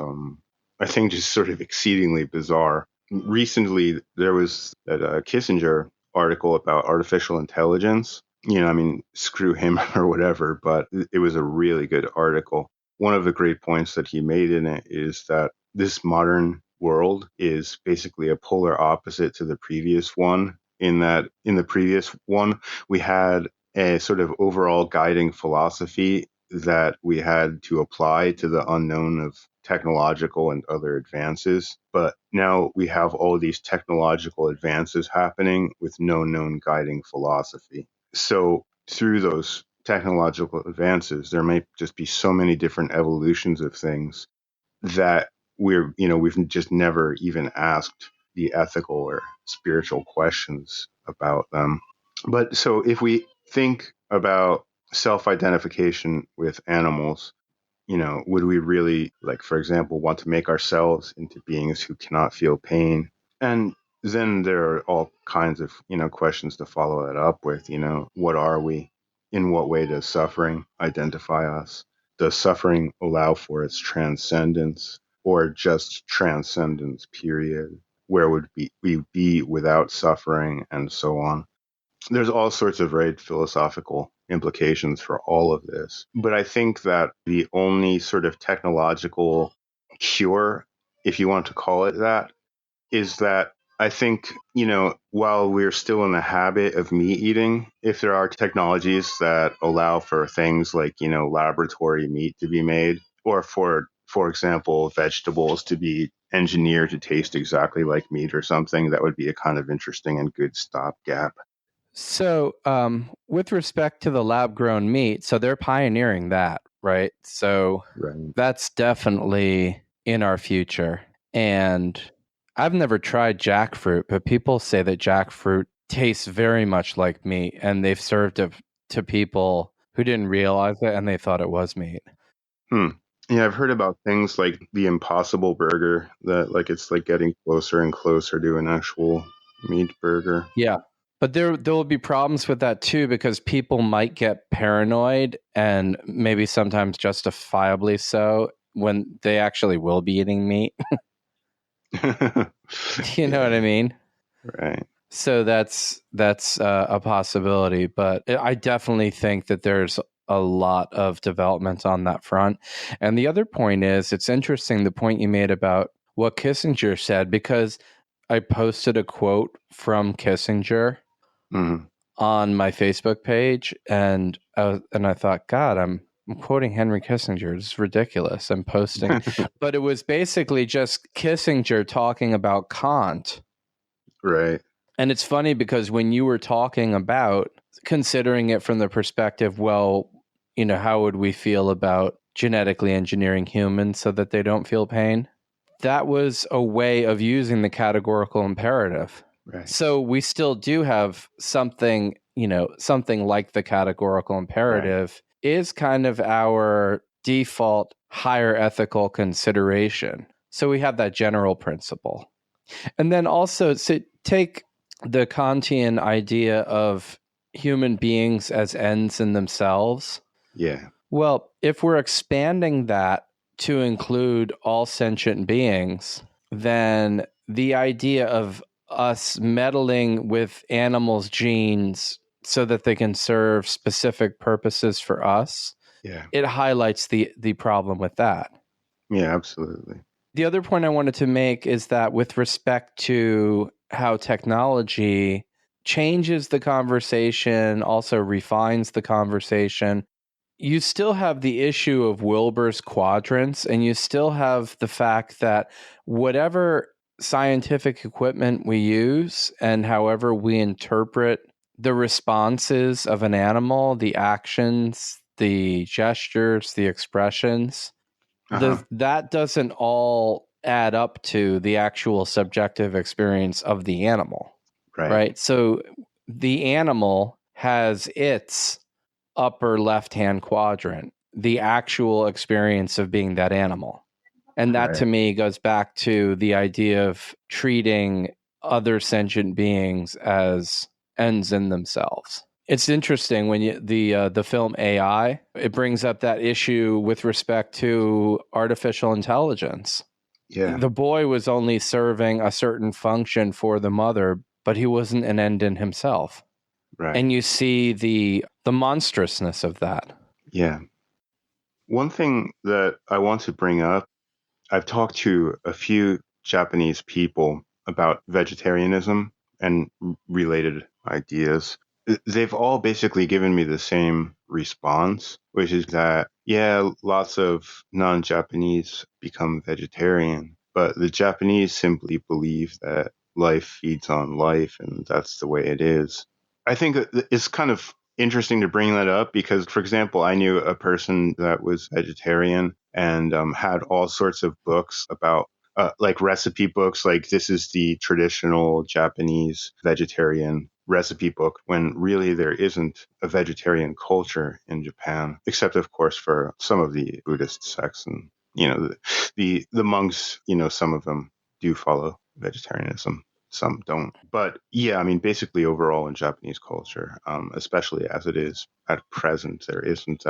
I think, just sort of exceedingly bizarre. Recently, there was a Kissinger article about artificial intelligence. I mean, screw him or whatever, but it was a really good article. One of the great points that he made in it is that this modern world is basically a polar opposite to the previous one, in that in the previous one, we had a sort of overall guiding philosophy that we had to apply to the unknown of technological and other advances. But now we have all these technological advances happening with no known guiding philosophy. So through those technological advances, there may just be so many different evolutions of things that we've just never even asked the ethical or spiritual questions about them. But so if we think about self-identification with animals, would we really, like, for example, want to make ourselves into beings who cannot feel pain? And then there are all kinds of, questions to follow that up with, what are we? In what way does suffering identify us? Does suffering allow for its transcendence, or just transcendence, period? Where would we be without suffering, and so on? There's all sorts of very philosophical implications for all of this. But I think that the only sort of technological cure, if you want to call it that, is that I think, while we're still in the habit of meat eating, if there are technologies that allow for things like, laboratory meat to be made, or for example, vegetables to be engineered to taste exactly like meat or something, that would be a kind of interesting and good stopgap. So, with respect to the lab grown meat, so they're pioneering that, right? So Right. that's definitely in our future. And I've never tried jackfruit, but people say that jackfruit tastes very much like meat, and they've served it to people who didn't realize it and they thought it was meat. Hmm. Yeah, I've heard about things like the Impossible Burger, that like it's like getting closer and closer to an actual meat burger. Yeah. But there will be problems with that too, because people might get paranoid, and maybe sometimes justifiably so, when they actually will be eating meat. You know what I Yeah, mean? right. So that's a possibility, but I definitely think that there's a lot of development on that front. And the other point is, it's interesting the point you made about what Kissinger said, because I posted a quote from Kissinger Mhm. on my Facebook page, and I thought, God, I'm quoting Henry Kissinger. It's ridiculous. I'm posting, but it was basically just Kissinger talking about Kant. Right. And it's funny because when you were talking about considering it from the perspective, well, how would we feel about genetically engineering humans so that they don't feel pain? That was a way of using the categorical imperative. Right. So we still do have something, something like the categorical Right. imperative is kind of our default higher ethical consideration. So we have that general principle. And then also, so take the Kantian idea of human beings as ends in themselves. Yeah. Well, if we're expanding that to include all sentient beings, then the idea of us meddling with animals' genes so that they can serve specific purposes for us, Yeah. it highlights the problem with that. Yeah, absolutely. The other point I wanted to make is that with respect to how technology changes the conversation, also refines the conversation, you still have the issue of Wilbur's quadrants, and you still have the fact that whatever scientific equipment we use and however we interpret the responses of an animal, the actions, the gestures, the expressions, Uh-huh. that doesn't all add up to the actual subjective experience of the animal, Right. right? So the animal has its upper left hand quadrant, the actual experience of being that animal. And that to Right. me goes back to the idea of treating other sentient beings as ends in themselves. It's interesting when the film AI, it brings up that issue with respect to artificial intelligence. Yeah. The boy was only serving a certain function for the mother, but he wasn't an end in himself. Right. And you see the monstrousness of that. Yeah. One thing that I want to bring up, I've talked to a few Japanese people about vegetarianism and related ideas. They've all basically given me the same response, which is that, yeah, lots of non-Japanese become vegetarian, but the Japanese simply believe that life feeds on life and that's the way it is. I think that it's kind of interesting to bring that up because, for example, I knew a person that was vegetarian and had all sorts of books about like recipe books, like this is the traditional Japanese vegetarian recipe book, when really there isn't a vegetarian culture in Japan, except of course for some of the Buddhist sects, and the monks, some of them do follow vegetarianism, some don't. But yeah, I mean, basically overall in Japanese culture, especially as it is at present, there isn't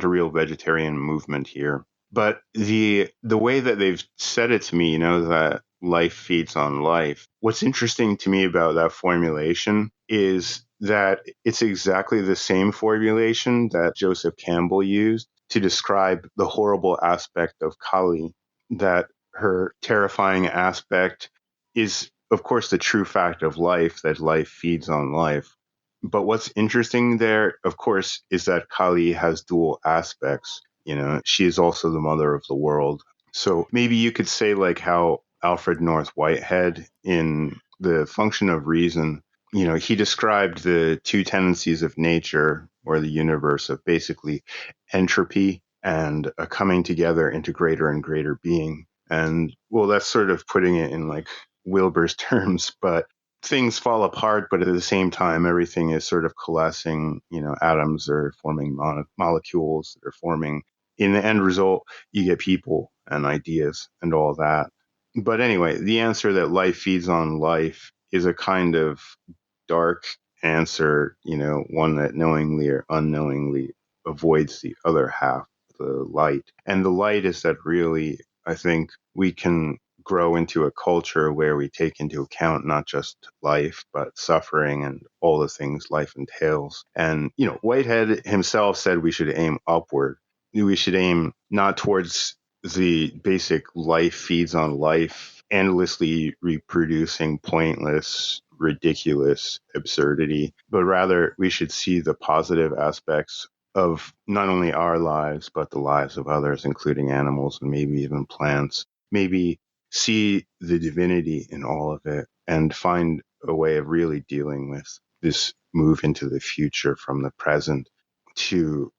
a real vegetarian movement here. But the way that they've said it to me, that life feeds on life. What's interesting to me about that formulation is that it's exactly the same formulation that Joseph Campbell used to describe the horrible aspect of Kali, that her terrifying aspect is, of course, the true fact of life, that life feeds on life. But what's interesting there, of course, is that Kali has dual aspects. She is also the mother of the world. So maybe you could say, like how Alfred North Whitehead in The Function of Reason, he described the two tendencies of nature or the universe of basically entropy and a coming together into greater and greater being. And well, that's sort of putting it in like Wilbur's terms, but things fall apart, but at the same time, everything is sort of coalescing. Atoms are forming molecules that are forming. In the end result, you get people and ideas and all that. But anyway, the answer that life feeds on life is a kind of dark answer, one that knowingly or unknowingly avoids the other half, the light. And the light is that really, I think we can grow into a culture where we take into account not just life, but suffering and all the things life entails. And, Whitehead himself said we should aim upward. We should aim not towards the basic life feeds on life, endlessly reproducing pointless, ridiculous absurdity, but rather we should see the positive aspects of not only our lives, but the lives of others, including animals and maybe even plants. Maybe see the divinity in all of it and find a way of really dealing with this move into the future from the present, to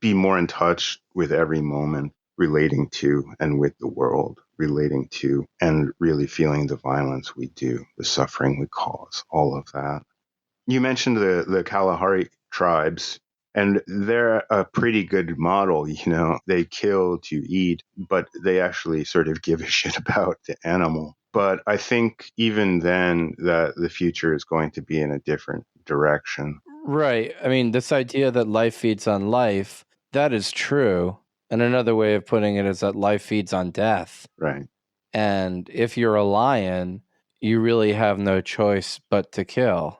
be more in touch with every moment, relating to and with the world, relating to and really feeling the violence we do, the suffering we cause, all of that. You mentioned the Kalahari tribes, and they're a pretty good model. They kill to eat, but they actually sort of give a shit about the animal. But I think even then that the future is going to be in a different direction. Right. I mean, this idea that life feeds on life, that is true. And another way of putting it is that life feeds on death. Right. And if you're a lion, you really have no choice but to kill.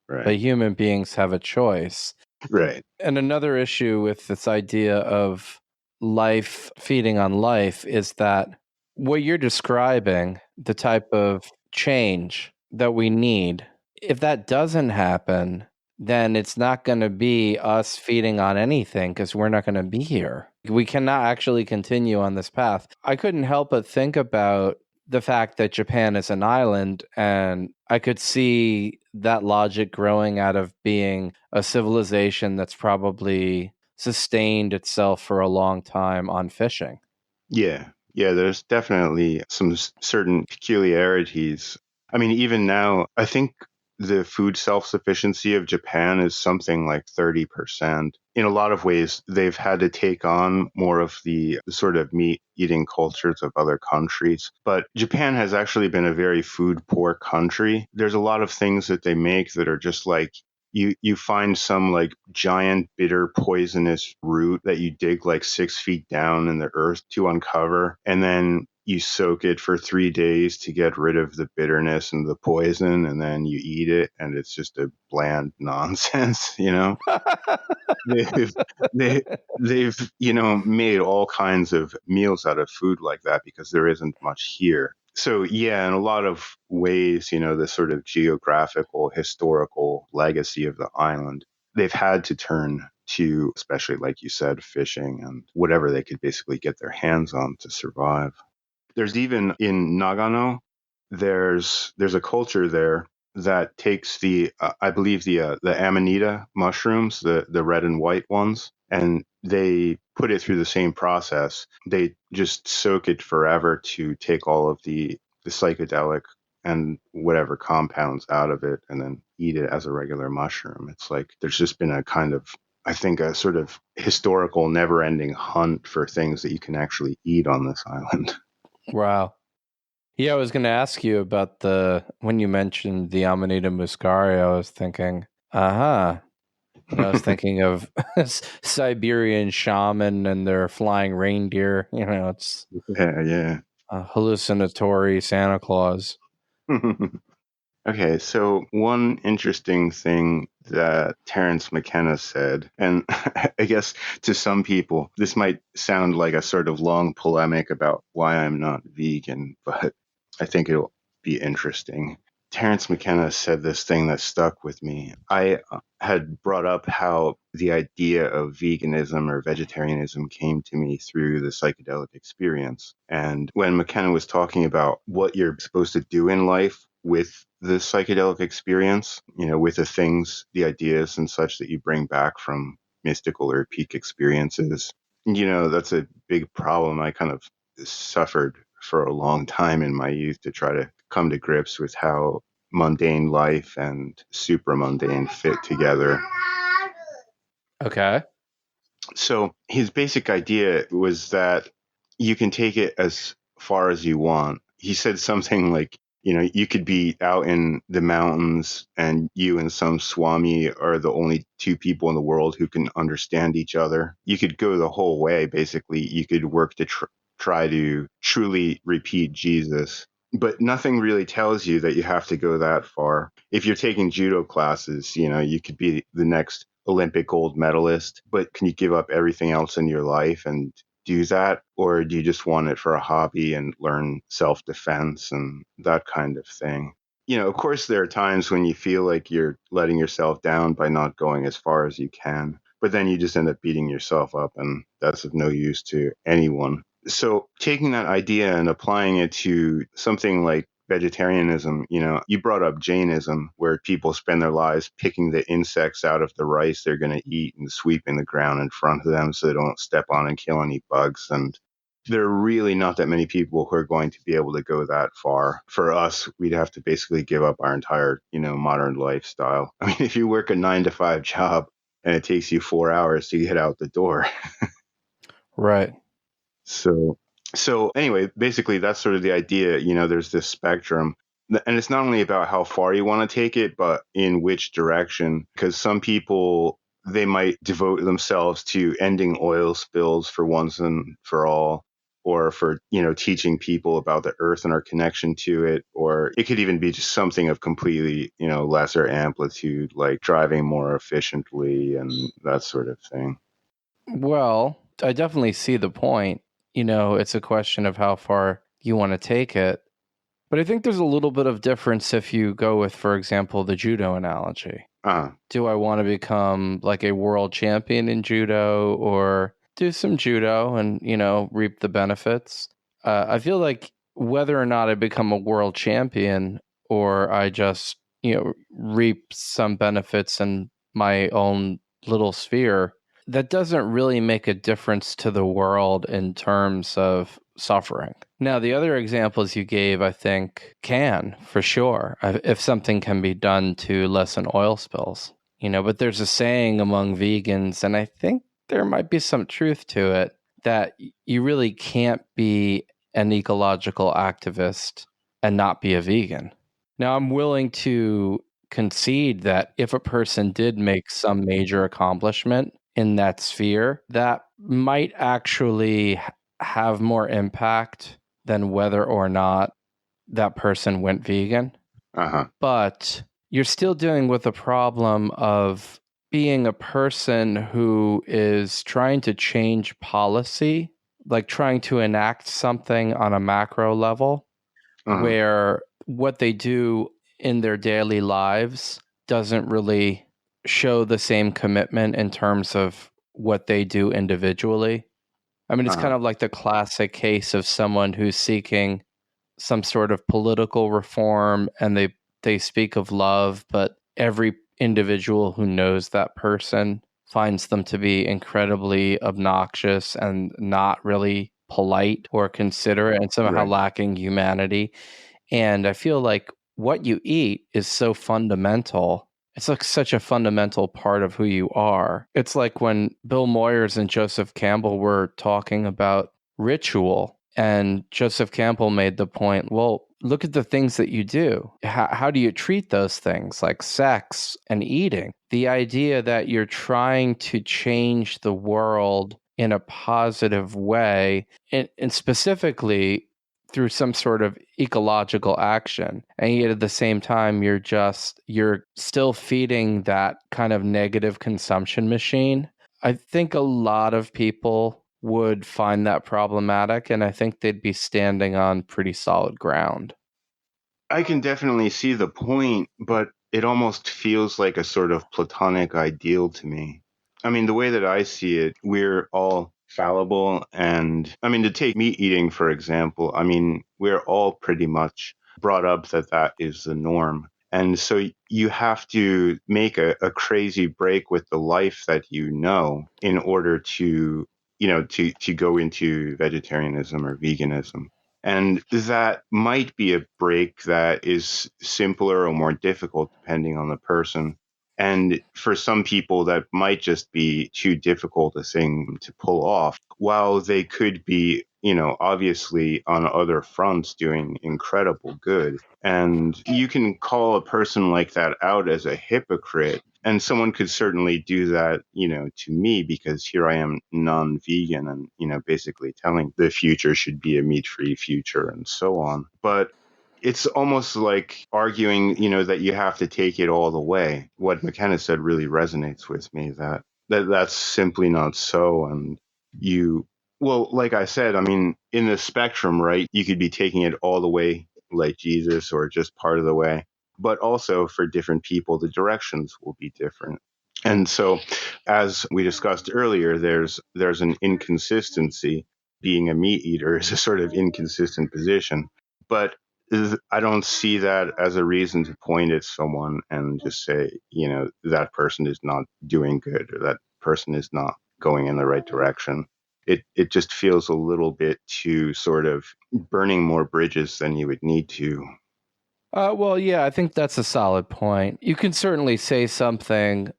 But Right. human beings have a choice. Right. And another issue with this idea of life feeding on life is that what you're describing, the type of change that we need, if that doesn't happen, then it's not going to be us feeding on anything because we're not going to be here. We cannot actually continue on this path. I couldn't help but think about the fact that Japan is an island, and I could see that logic growing out of being a civilization that's probably sustained itself for a long time on fishing. Yeah. Yeah, there's definitely some certain peculiarities. I mean, even now, I think the food self-sufficiency of Japan is something like 30%. In a lot of ways, they've had to take on more of the sort of meat eating cultures of other countries. But Japan has actually been a very food poor country. There's a lot of things that they make that are just like, you find some like giant bitter poisonous root that you dig like 6 feet down in the earth to uncover, and then you soak it for 3 days to get rid of the bitterness and the poison, and then you eat it, and it's just a bland nonsense. they've they, they've made all kinds of meals out of food like that because there isn't much here. So yeah, in a lot of ways, the sort of geographical, historical legacy of the island, they've had to turn to, especially like you said, fishing and whatever they could basically get their hands on to survive. There's even in Nagano, there's a culture there that takes I believe the amanita mushrooms, the red and white ones, and they put it through the same process. They just soak it forever to take all of the psychedelic and whatever compounds out of it and then eat it as a regular mushroom. It's like there's just been a kind of, I think, a sort of historical never-ending hunt for things that you can actually eat on this island. Wow. Yeah, I was going to ask you about when you mentioned the Amanita muscaria, I was thinking, I was thinking of Siberian shaman and their flying reindeer. It's Yeah. a hallucinatory Santa Claus. Okay, so one interesting thing that Terence McKenna said, and I guess to some people, this might sound like a sort of long polemic about why I'm not vegan, but I think it'll be interesting. Terence McKenna said this thing that stuck with me. I had brought up how the idea of veganism or vegetarianism came to me through the psychedelic experience. And when McKenna was talking about what you're supposed to do in life with the psychedelic experience, with the things, the ideas and such that you bring back from mystical or peak experiences, that's a big problem. I kind of suffered for a long time in my youth to try to come to grips with how mundane life and super mundane fit together. Okay. So his basic idea was that you can take it as far as you want. He said something like, you could be out in the mountains and you and some Swami are the only two people in the world who can understand each other. You could go the whole way, basically. You could work to try to truly repeat Jesus. But nothing really tells you that you have to go that far. If you're taking judo classes, you could be the next Olympic gold medalist, but can you give up everything else in your life and do that? Or do you just want it for a hobby and learn self-defense and that kind of thing? Of course, there are times when you feel like you're letting yourself down by not going as far as you can, but then you just end up beating yourself up, and that's of no use to anyone. So taking that idea and applying it to something like vegetarianism, you brought up Jainism, where people spend their lives picking the insects out of the rice they're going to eat and sweeping the ground in front of them so they don't step on and kill any bugs. And there are really not that many people who are going to be able to go that far. For us, we'd have to basically give up our entire, modern lifestyle. I mean, if you work a 9 to 5 job and it takes you 4 hours to get out the door. Right. So anyway, basically that's sort of the idea. There's this spectrum, and it's not only about how far you want to take it, but in which direction. Because some people, they might devote themselves to ending oil spills for once and for all, or for, teaching people about the earth and our connection to it. Or it could even be just something of completely, lesser amplitude, like driving more efficiently and that sort of thing. Well, I definitely see the point. It's a question of how far you want to take it. But I think there's a little bit of difference if you go with, for example, the judo analogy. Do I want to become like a world champion in judo or do some judo and, reap the benefits? I feel like whether or not I become a world champion or I just, reap some benefits in my own little sphere, that doesn't really make a difference to the world in terms of suffering. Now, the other examples you gave, I think, can for sure, if something can be done to lessen oil spills. But there's a saying among vegans, and I think there might be some truth to it, that you really can't be an ecological activist and not be a vegan. Now, I'm willing to concede that if a person did make some major accomplishment in that sphere, that might actually have more impact than whether or not that person went vegan. But you're still dealing with a problem of being a person who is trying to change policy, like trying to enact something on a macro level, where what they do in their daily lives doesn't really show the same commitment in terms of what they do individually. I mean, it's kind of like the classic case of someone who's seeking some sort of political reform and they speak of love, but every individual who knows that person finds them to be incredibly obnoxious and not really polite or considerate and somehow Right. lacking humanity. And I feel like what you eat is so fundamental. It's like such a fundamental part of who you are. It's like when Bill Moyers and Joseph Campbell were talking about ritual, and Joseph Campbell made the point, well, look at the things that you do. How do you treat those things like sex and eating? The idea that you're trying to change the world in a positive way, and specifically through some sort of ecological action. And yet at the same time, you're still feeding that kind of negative consumption machine. I think a lot of people would find that problematic, and I think they'd be standing on pretty solid ground. I can definitely see the point, but it almost feels like a sort of platonic ideal to me. I mean, the way that I see it, we're all fallible. And I mean, to take meat eating, for example, I mean, we're all pretty much brought up that that is the norm. And so you have to make a crazy break with the life that you know in order to, to go into vegetarianism or veganism. And that might be a break that is simpler or more difficult depending on the person. And for some people, that might just be too difficult a thing to pull off, while they could be, obviously on other fronts doing incredible good. And you can call a person like that out as a hypocrite. And someone could certainly do that, to me, because here I am non-vegan and, basically telling the future should be a meat-free future and so on. But it's almost like arguing, that you have to take it all the way. What McKenna said really resonates with me, that's simply not so. And you, well, like I said, I mean, in the spectrum, right, you could be taking it all the way like Jesus or just part of the way. But also for different people, the directions will be different. And so, as we discussed earlier, there's an inconsistency. Being a meat eater is a sort of inconsistent position. But I don't see that as a reason to point at someone and just say, that person is not doing good or that person is not going in the right direction. It just feels a little bit too sort of burning more bridges than you would need to. Well, yeah, I think that's a solid point. You can certainly say something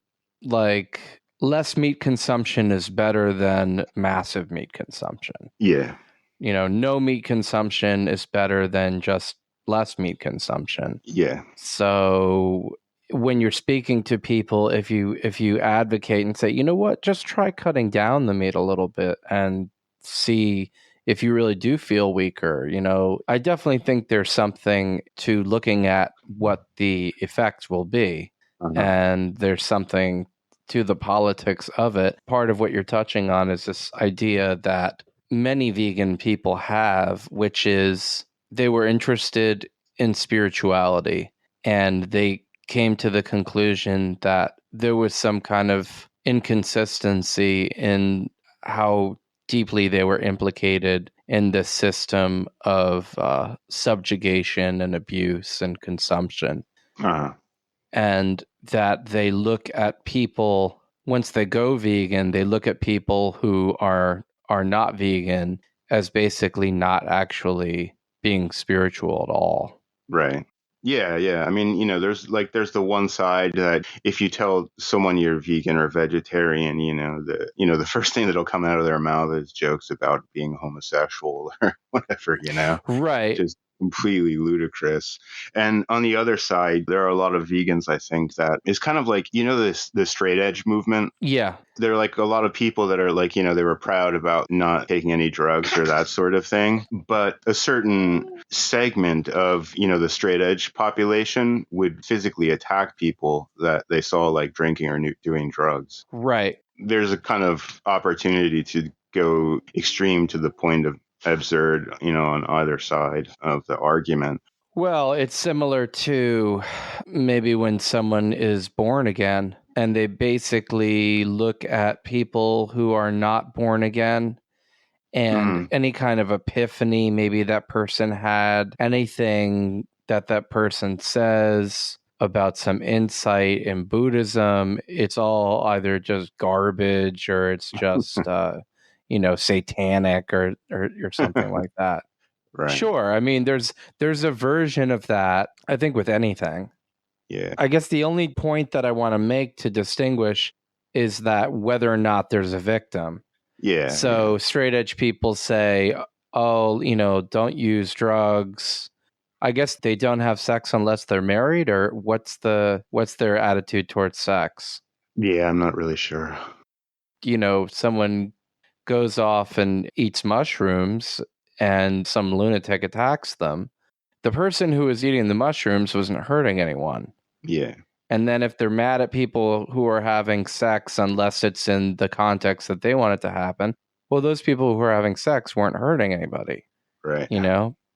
like less meat consumption is better than massive meat consumption. Yeah. No meat consumption is better than just less meat consumption. Yeah. So when you're speaking to people, if you advocate and say, you know what, just try cutting down the meat a little bit and see if you really do feel weaker, I definitely think there's something to looking at what the effects will be. Uh-huh. And there's something to the politics of it. Part of what you're touching on is this idea that many vegan people have, which is they were interested in spirituality and they came to the conclusion that there was some kind of inconsistency in how deeply they were implicated in the system of subjugation and abuse and consumption. Uh-huh. And that they look at people, once they go vegan, they look at people who are not vegan as basically not actually being spiritual at all. Right. Yeah, yeah. I mean, there's the one side that if you tell someone you're vegan or vegetarian, the first thing that'll come out of their mouth is jokes about being homosexual or whatever, Right. just completely ludicrous. And on the other side, there are a lot of vegans, I think, that is kind of like, this the straight edge movement. Yeah. There are like a lot of people that are like, they were proud about not taking any drugs or that sort of thing. But a certain segment of, the straight edge population would physically attack people that they saw like drinking or doing drugs. Right. There's a kind of opportunity to go extreme to the point of absurd, on either side of the argument. Well, it's similar to maybe when someone is born again and they basically look at people who are not born again and Mm-hmm. any kind of epiphany maybe that person had, anything that person says about some insight in Buddhism, it's all either just garbage or it's just satanic or something like that. Right. Sure, I mean there's a version of that, I think, with anything. Yeah. I guess the only point that I want to make to distinguish is that whether or not there's a victim. Yeah. Yeah. So straight edge people say, oh, don't use drugs. I guess they don't have sex unless they're married, or what's their attitude towards sex? Yeah. I'm not really sure. Someone goes off and eats mushrooms and some lunatic attacks them. The person who was eating the mushrooms wasn't hurting anyone. Yeah. And then if they're mad at people who are having sex, unless it's in the context that they want it to happen, well, those people who are having sex weren't hurting anybody, Right.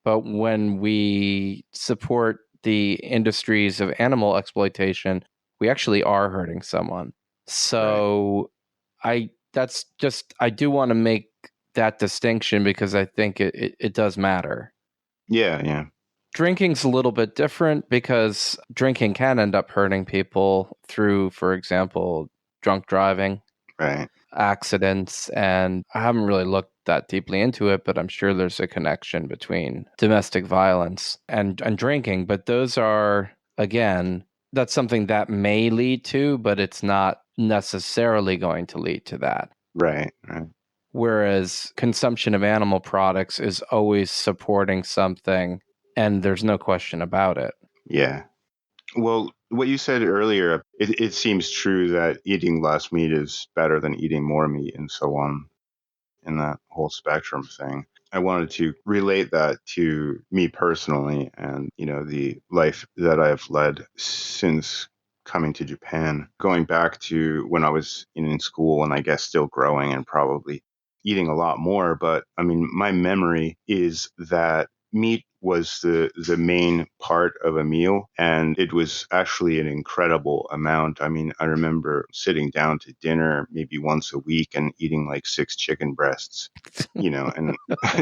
But when we support the industries of animal exploitation, we actually are hurting someone. Right. So I do want to make that distinction because I think it does matter. Yeah. Yeah. Drinking's a little bit different because drinking can end up hurting people through, for example, drunk driving, Right. accidents, and I haven't really looked that deeply into it, but I'm sure there's a connection between domestic violence and drinking. But those are, again, that's something that may lead to, but it's not necessarily going to lead to that. Right. Right. Whereas consumption of animal products is always supporting something, and there's no question about it. Yeah. Well, what you said earlier, it seems true that eating less meat is better than eating more meat and so on in that whole spectrum thing. I wanted to relate that to me personally and, the life that I've led since coming to Japan, going back to when I was in school and I guess still growing and probably eating a lot more. But I mean, my memory is that meat was the main part of a meal, and it was actually an incredible amount. I mean, I remember sitting down to dinner maybe once a week and eating like 6 chicken breasts, and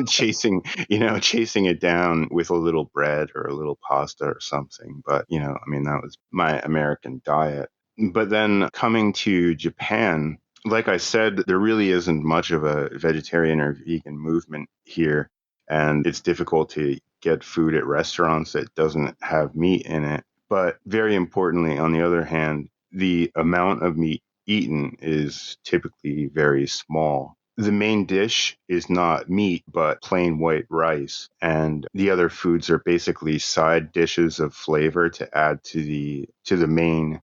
chasing it down with a little bread or a little pasta or something. But, I mean, that was my American diet. But then coming to Japan, like I said, there really isn't much of a vegetarian or vegan movement here. And it's difficult to get food at restaurants that doesn't have meat in it. But very importantly, on the other hand, the amount of meat eaten is typically very small. The main dish is not meat, but plain white rice. And the other foods are basically side dishes of flavor to add to the main,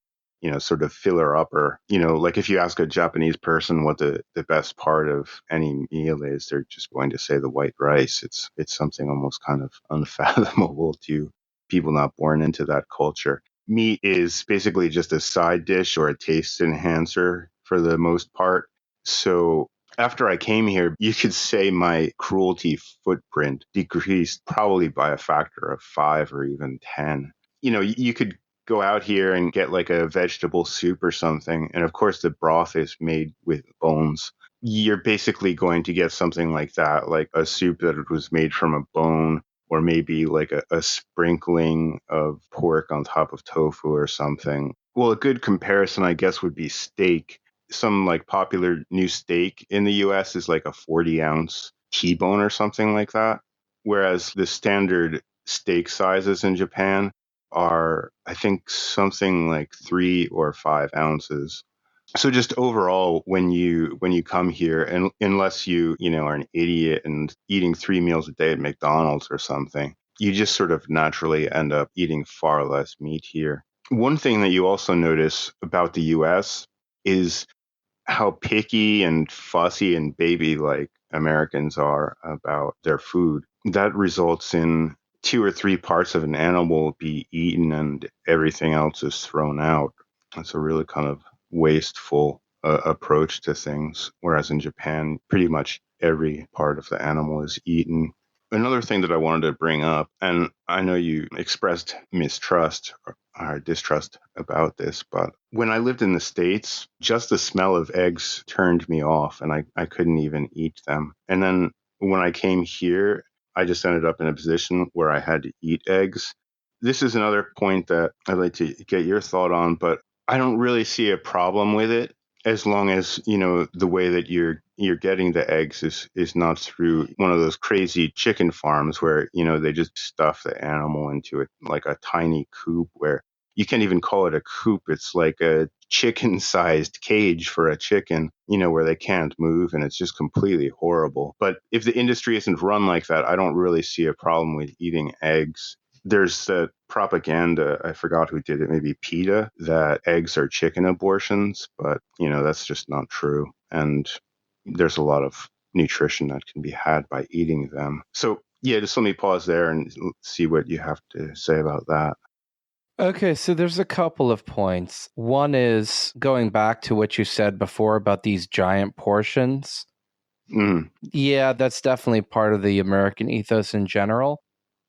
sort of filler upper. Like if you ask a Japanese person what the best part of any meal is, they're just going to say the white rice. It's something almost kind of unfathomable to people not born into that culture. Meat is basically just a side dish or a taste enhancer for the most part. So after I came here, you could say my cruelty footprint decreased probably by a factor of 5 or even 10. You could go out here and get like a vegetable soup or something. And of course, the broth is made with bones. You're basically going to get something like that, like a soup that was made from a bone, or maybe like a sprinkling of pork on top of tofu or something. Well, a good comparison, I guess, would be steak. Some like popular new steak in the US is like a 40-ounce T-bone or something like that. Whereas the standard steak sizes in Japan are, I think, something like 3 or 5 ounces. So just overall, when you come here, and unless you are an idiot and eating 3 meals a day at McDonald's or something, you just sort of naturally end up eating far less meat here. One thing that you also notice about the U.S. is how picky and fussy and baby like Americans are about their food. That results in 2 or 3 parts of an animal be eaten and everything else is thrown out. It's a really kind of wasteful approach to things. Whereas in Japan, pretty much every part of the animal is eaten. Another thing that I wanted to bring up, and I know you expressed mistrust or distrust about this, but when I lived in the States, just the smell of eggs turned me off and I couldn't even eat them. And then when I came here, I just ended up in a position where I had to eat eggs. this is another point that I'd like to get your thought on, but I don't really see a problem with it as long as, the way that you're getting the eggs is not through one of those crazy chicken farms where, they just stuff the animal into it like a tiny coop where you can't even call it a coop. It's like a chicken-sized cage for a chicken, where they can't move, and it's just completely horrible. But if the industry isn't run like that, I don't really see a problem with eating eggs. There's the propaganda, I forgot who did it, maybe PETA, that eggs are chicken abortions, but, that's just not true. And there's a lot of nutrition that can be had by eating them. So, yeah, just let me pause there and see what you have to say about that. Okay, so there's a couple of points. One is going back to what you said before about these giant portions. Mm. Yeah, that's definitely part of the American ethos in general.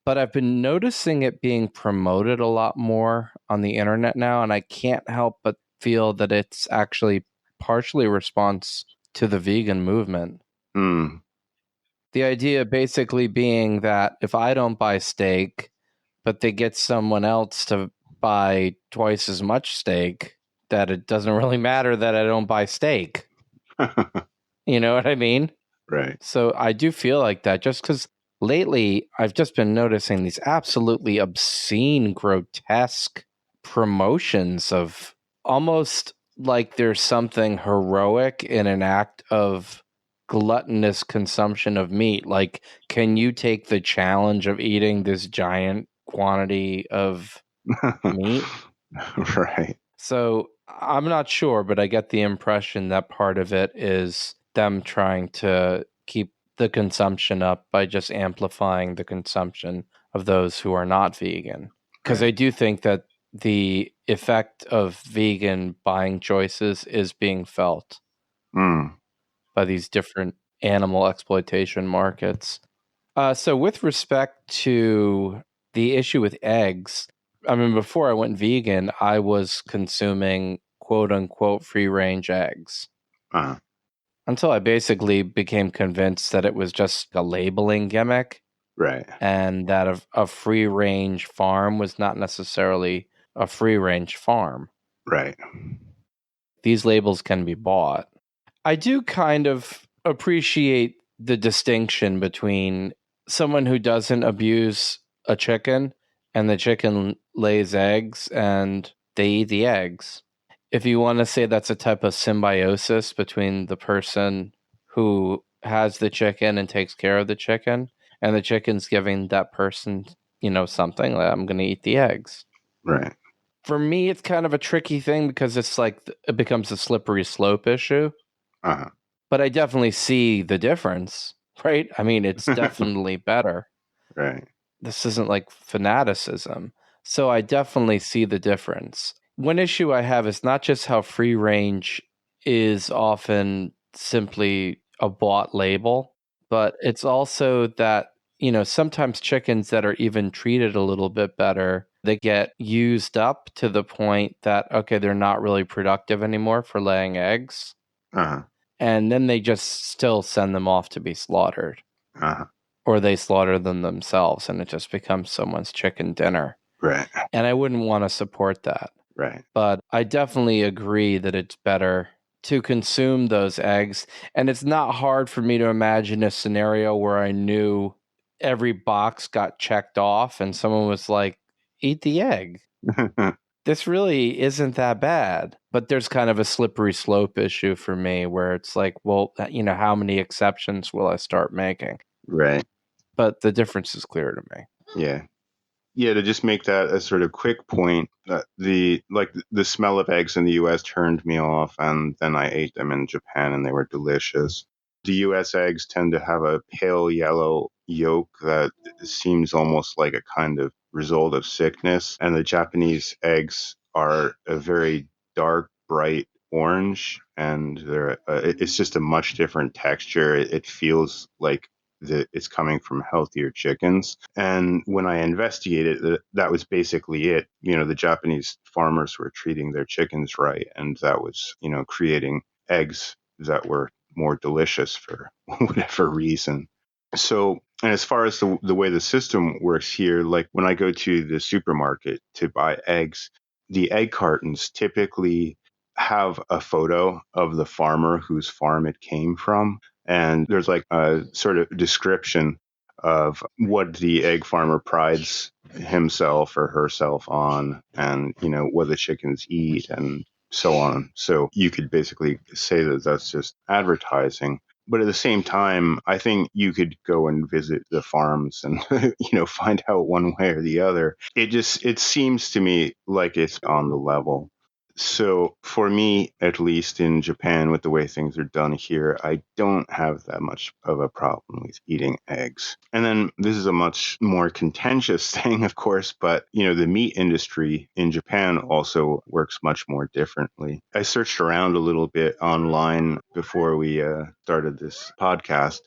But I've been noticing it being promoted a lot more on the internet now, and I can't help but feel that it's actually partially a response to the vegan movement. Mm. The idea basically being that if I don't buy steak, but they get someone else to buy twice as much steak, that it doesn't really matter that I don't buy steak. You know what I mean? Right. So I do feel like that just because lately I've just been noticing these absolutely obscene, grotesque promotions of almost like there's something heroic in an act of gluttonous consumption of meat. Like, can you take the challenge of eating this giant quantity of meat? Right. So I'm not sure, but I get the impression that part of it is them trying to keep the consumption up by just amplifying the consumption of those who are not vegan. Because I Right. do think that the effect of vegan buying choices is being felt Mm. by these different animal exploitation markets. So, with respect to the issue with eggs, I mean, before I went vegan, I was consuming quote unquote free range eggs Uh-huh. until I basically became convinced that it was just a labeling gimmick Right. and that a free range farm was not necessarily a free range farm. Right. These labels can be bought. I do kind of appreciate the distinction between someone who doesn't abuse a chicken and the chicken lays eggs and they eat the eggs. If you want to say that's a type of symbiosis between the person who has the chicken and takes care of the chicken and the chicken's giving that person, something like I'm going to eat the eggs. Right. For me, it's kind of a tricky thing because it's like it becomes a slippery slope issue. Uh-huh. But I definitely see the difference, right? I mean, it's definitely better. Right. This isn't like fanaticism. So I definitely see the difference. One issue I have is not just how free range is often simply a bought label, but it's also that, sometimes chickens that are even treated a little bit better, they get used up to the point that, okay, they're not really productive anymore for laying eggs. Uh-huh. And then they just still send them off to be slaughtered, Uh-huh. or they slaughter them themselves, and it just becomes someone's chicken dinner. Right. And I wouldn't want to support that. Right. But I definitely agree that it's better to consume those eggs. And it's not hard for me to imagine a scenario where I knew every box got checked off and someone was like, eat the egg. This really isn't that bad. But there's kind of a slippery slope issue for me where it's like, well, how many exceptions will I start making? Right. But the difference is clear to me. Yeah. Yeah, to just make that a sort of quick point, that the smell of eggs in the US turned me off, and then I ate them in Japan and they were delicious. The US eggs tend to have a pale yellow yolk that seems almost like a kind of result of sickness, and the Japanese eggs are a very dark, bright orange, and it's just a much different texture. It feels like it's coming from healthier chickens. And when I investigated, that was basically it. The Japanese farmers were treating their chickens right, and that was, creating eggs that were more delicious for whatever reason. So And as far as the way the system works here, like when I go to the supermarket to buy eggs, the egg cartons typically have a photo of the farmer whose farm it came from. And there's like a sort of description of what the egg farmer prides himself or herself on, and, you know, what the chickens eat and so on. So you could basically say that that's just advertising. But at the same time, I think you could go and visit the farms and, you know, find out one way or the other. It seems to me like it's on the level. So for me, at least in Japan, with the way things are done here, I don't have that much of a problem with eating eggs. And then this is a much more contentious thing, of course, but, you know, the meat industry in Japan also works much more differently. I searched around a little bit online before we started this podcast.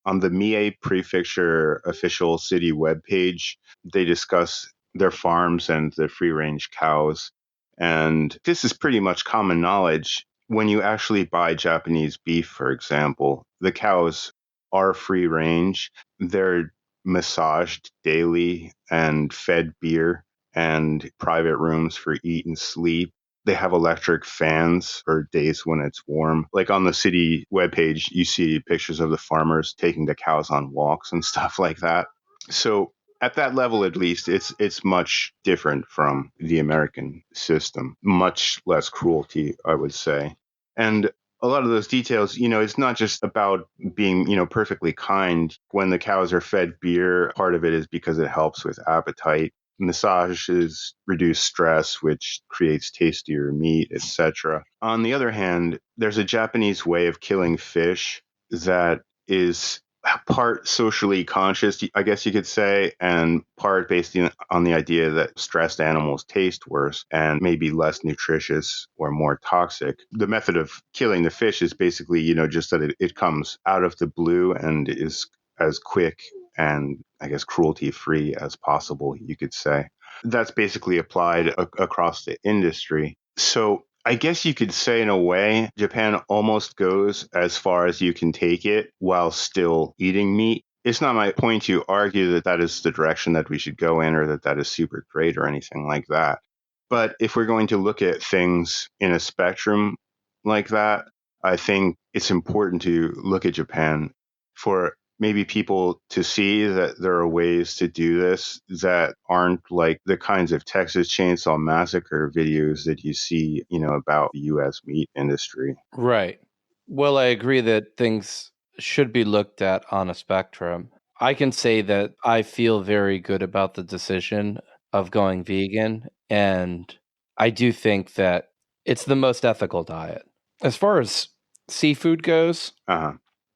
On the Mie Prefecture official city webpage, they discuss their farms and the free range cows. And this is pretty much common knowledge. When you actually buy Japanese beef, for example, the cows are free range. They're massaged daily and fed beer and private rooms for eat and sleep. They have electric fans for days when it's warm. Like on the city webpage, you see pictures of the farmers taking the cows on walks and stuff like that. So at that level, at least, it's much different from the American system. Much less cruelty, I would say. And a lot of those details, you know, it's not just about being, you know, perfectly kind. When the cows are fed beer, part of it is because it helps with appetite. Massages reduce stress, which creates tastier meat, etc. On the other hand, there's a Japanese way of killing fish that is part socially conscious, I guess you could say, and part based on the idea that stressed animals taste worse and may be less nutritious or more toxic. The method of killing the fish is basically, you know, just that it comes out of the blue and is as quick and, I guess, cruelty free as possible, you could say. That's basically applied across the industry. So I guess you could say, in a way, Japan almost goes as far as you can take it while still eating meat. It's not my point to argue that that is the direction that we should go in, or that that is super great or anything like that. But if we're going to look at things in a spectrum like that, I think it's important to look at Japan for maybe people to see that there are ways to do this that aren't like the kinds of Texas Chainsaw Massacre videos that you see, you know, about the U.S. meat industry. Right. Well, I agree that things should be looked at on a spectrum. I can say that I feel very good about the decision of going vegan, and I do think that it's the most ethical diet. As far as seafood goes, Uh-huh.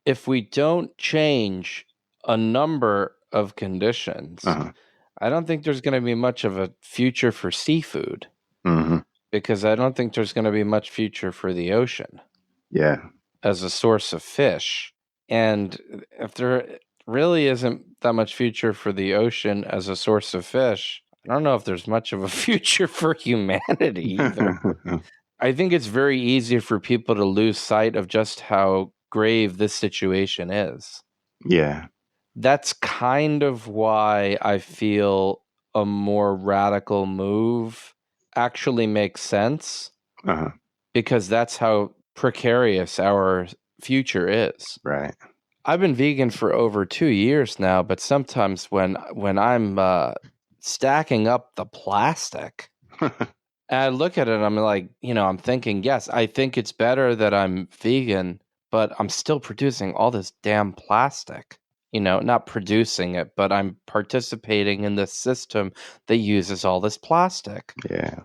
if we don't change a number of conditions, Uh-huh. I don't think there's going to be much of a future for seafood, Mm-hmm. because I don't think there's going to be much future for the ocean Yeah. as a source of fish. And if there really isn't that much future for the ocean as a source of fish, I don't know if there's much of a future for humanity either. I think it's very easy for people to lose sight of just how grave this situation is. Yeah. That's kind of why I feel a more radical move actually makes sense, Uh-huh. because that's how precarious our future is. Right. I've been vegan for over 2 years now, but sometimes when I'm stacking up the plastic, and I look at it, I'm like, you know, I'm thinking, yes, I think it's better that I'm vegan, but I'm still producing all this damn plastic. You know, not producing it, but I'm participating in this system that uses all this plastic. Yeah.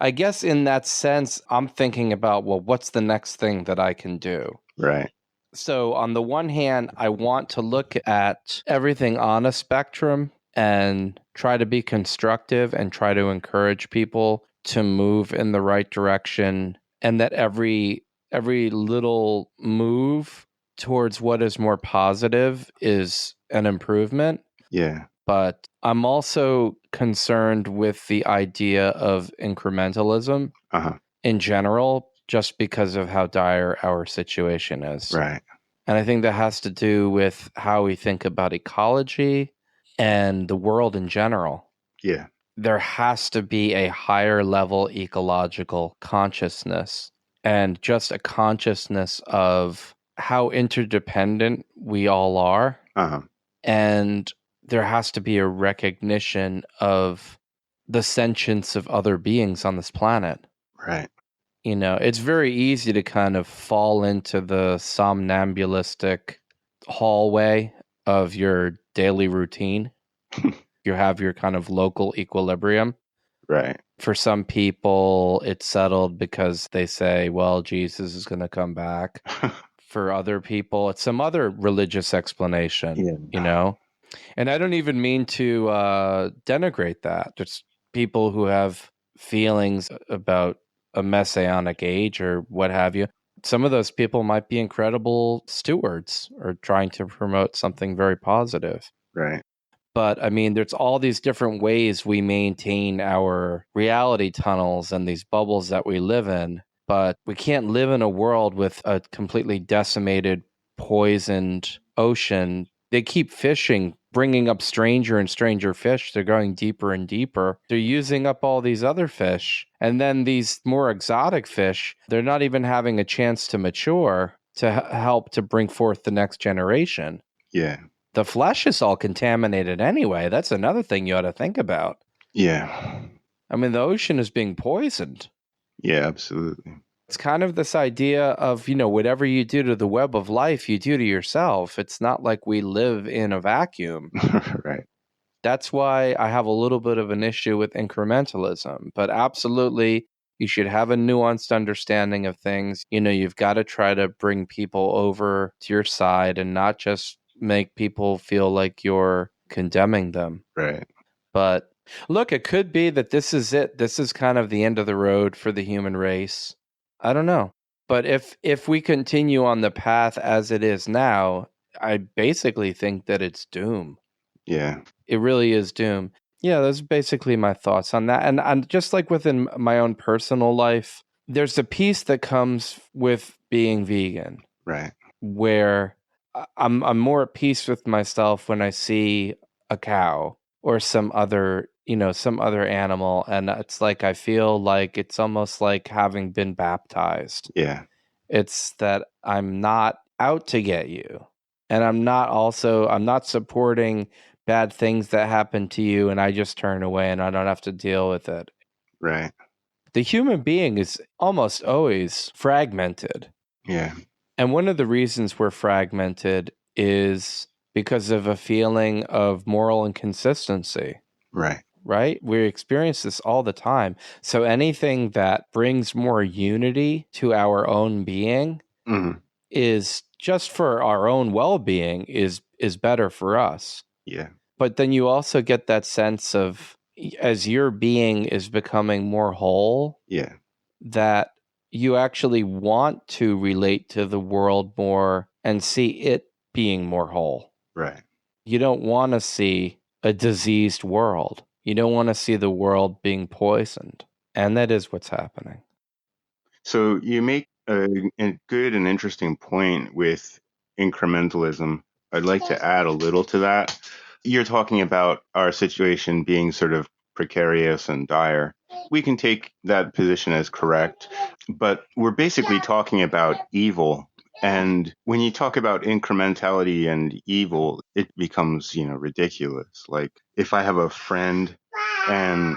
I guess in that sense, I'm thinking about, well, what's the next thing that I can do? Right. So, on the one hand, I want to look at everything on a spectrum and try to be constructive and try to encourage people to move in the right direction, and that every little move towards what is more positive is an improvement. Yeah. But I'm also concerned with the idea of incrementalism Uh-huh. in general, just because of how dire our situation is. Right. And I think that has to do with how we think about ecology and the world in general. Yeah. There has to be a higher level ecological consciousness, and just a consciousness of how interdependent we all are. Uh-huh. And there has to be a recognition of the sentience of other beings on this planet. Right. It's very easy to kind of fall into the somnambulistic hallway of your daily routine. You have your kind of local equilibrium. Right. For some people, it's settled because they say, well, Jesus is going to come back. For other people, it's some other religious explanation, Yeah. And I don't even mean to denigrate that. Just people who have feelings about a messianic age or what have you. Some of those people might be incredible stewards or trying to promote something very positive. Right. But I mean, there's all these different ways we maintain our reality tunnels and these bubbles that we live in. But we can't live in a world with a completely decimated, poisoned ocean. They keep fishing, bringing up stranger and stranger fish. They're going deeper and deeper. They're using up all these other fish. And then these more exotic fish, they're not even having a chance to mature to help to bring forth the next generation. Yeah. The flesh is all contaminated anyway. That's another thing you ought to think about. Yeah. I mean, the ocean is being poisoned. Yeah, absolutely. It's kind of this idea of, whatever you do to the web of life, you do to yourself. It's not like we live in a vacuum. Right. That's why I have a little bit of an issue with incrementalism. But absolutely, you should have a nuanced understanding of things. You've got to try to bring people over to your side and not just make people feel like you're condemning them. Right. But look, it could be that this is it. This is kind of the end of the road for the human race. I don't know. But if we continue on the path as it is now, I basically think that it's doom. Yeah. It really is doom. Yeah, those are basically my thoughts on that. And just like within my own personal life, there's a piece that comes with being vegan. Right. Where I'm more at peace with myself when I see a cow or some other animal, and it's like I feel like it's almost like having been baptized. Yeah. It's that I'm not out to get you, and I'm not supporting bad things that happen to you, and I just turn away and I don't have to deal with it. Right. The human being is almost always fragmented. Yeah. And one of the reasons we're fragmented is because of a feeling of moral inconsistency, Right. right? We experience this all the time. So anything that brings more unity to our own being Mm-hmm. is just for our own well-being is better for us. Yeah. But then you also get that sense of, as your being is becoming more whole, Yeah. that you actually want to relate to the world more and see it being more whole. Right. You don't want to see a diseased world. You don't want to see the world being poisoned. And that is what's happening. So you make a good and interesting point with incrementalism. I'd like to add a little to that. You're talking about our situation being sort of precarious and dire. We can take that position as correct, but we're basically talking about evil. And when you talk about incrementality and evil, it becomes, ridiculous. Like if I have a friend and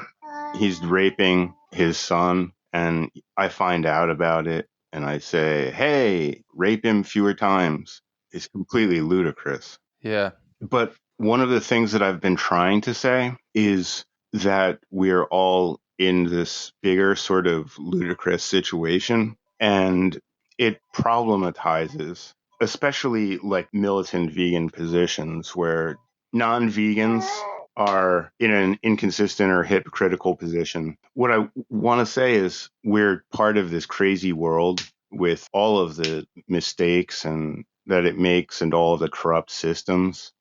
he's raping his son and I find out about it and I say, hey, rape him fewer times, it's completely ludicrous. Yeah. But one of the things that I've been trying to say is that we're all in this bigger sort of ludicrous situation, and it problematizes, especially like militant vegan positions where non-vegans are in an inconsistent or hypocritical position. What I want to say is we're part of this crazy world with all of the mistakes and that it makes and all of the corrupt systems.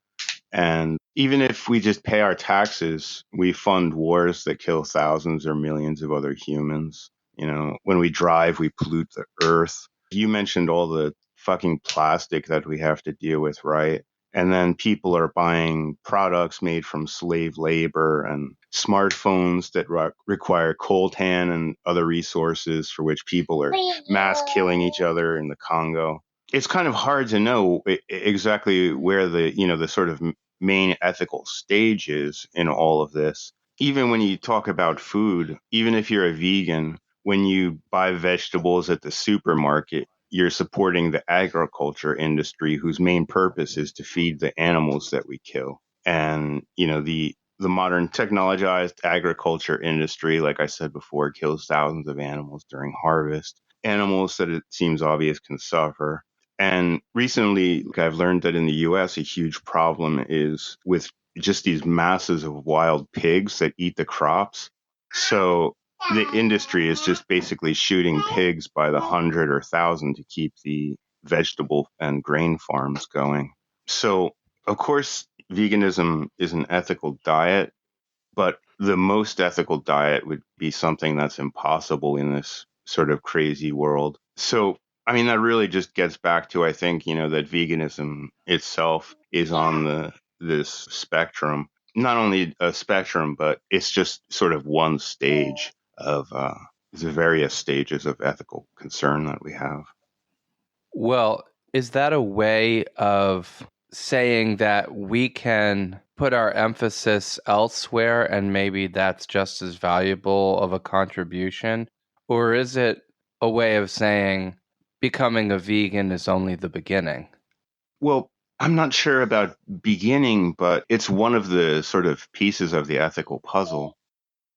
And even if we just pay our taxes, we fund wars that kill thousands or millions of other humans. When we drive, we pollute the earth. You mentioned all the fucking plastic that we have to deal with, right? And then people are buying products made from slave labor and smartphones that require coltan and other resources for which people are mass killing each other in the Congo. It's kind of hard to know exactly where the sort of main ethical stage is in all of this. Even when you talk about food, even if you're a vegan, when you buy vegetables at the supermarket, you're supporting the agriculture industry whose main purpose is to feed the animals that we kill. And, the modern technologized agriculture industry, like I said before, kills thousands of animals during harvest, animals that it seems obvious can suffer. And recently, I've learned that in the US, a huge problem is with just these masses of wild pigs that eat the crops. So the industry is just basically shooting pigs by the 100 or 1,000 to keep the vegetable and grain farms going. So, of course, veganism is an ethical diet, but the most ethical diet would be something that's impossible in this sort of crazy world. So, I mean, that really just gets back to, I think, that veganism itself is on this spectrum. Not only a spectrum, but it's just sort of one stage of the various stages of ethical concern that we have. Well, is that a way of saying that we can put our emphasis elsewhere and maybe that's just as valuable of a contribution? Or is it a way of saying becoming a vegan is only the beginning? Well, I'm not sure about beginning, but it's one of the sort of pieces of the ethical puzzle.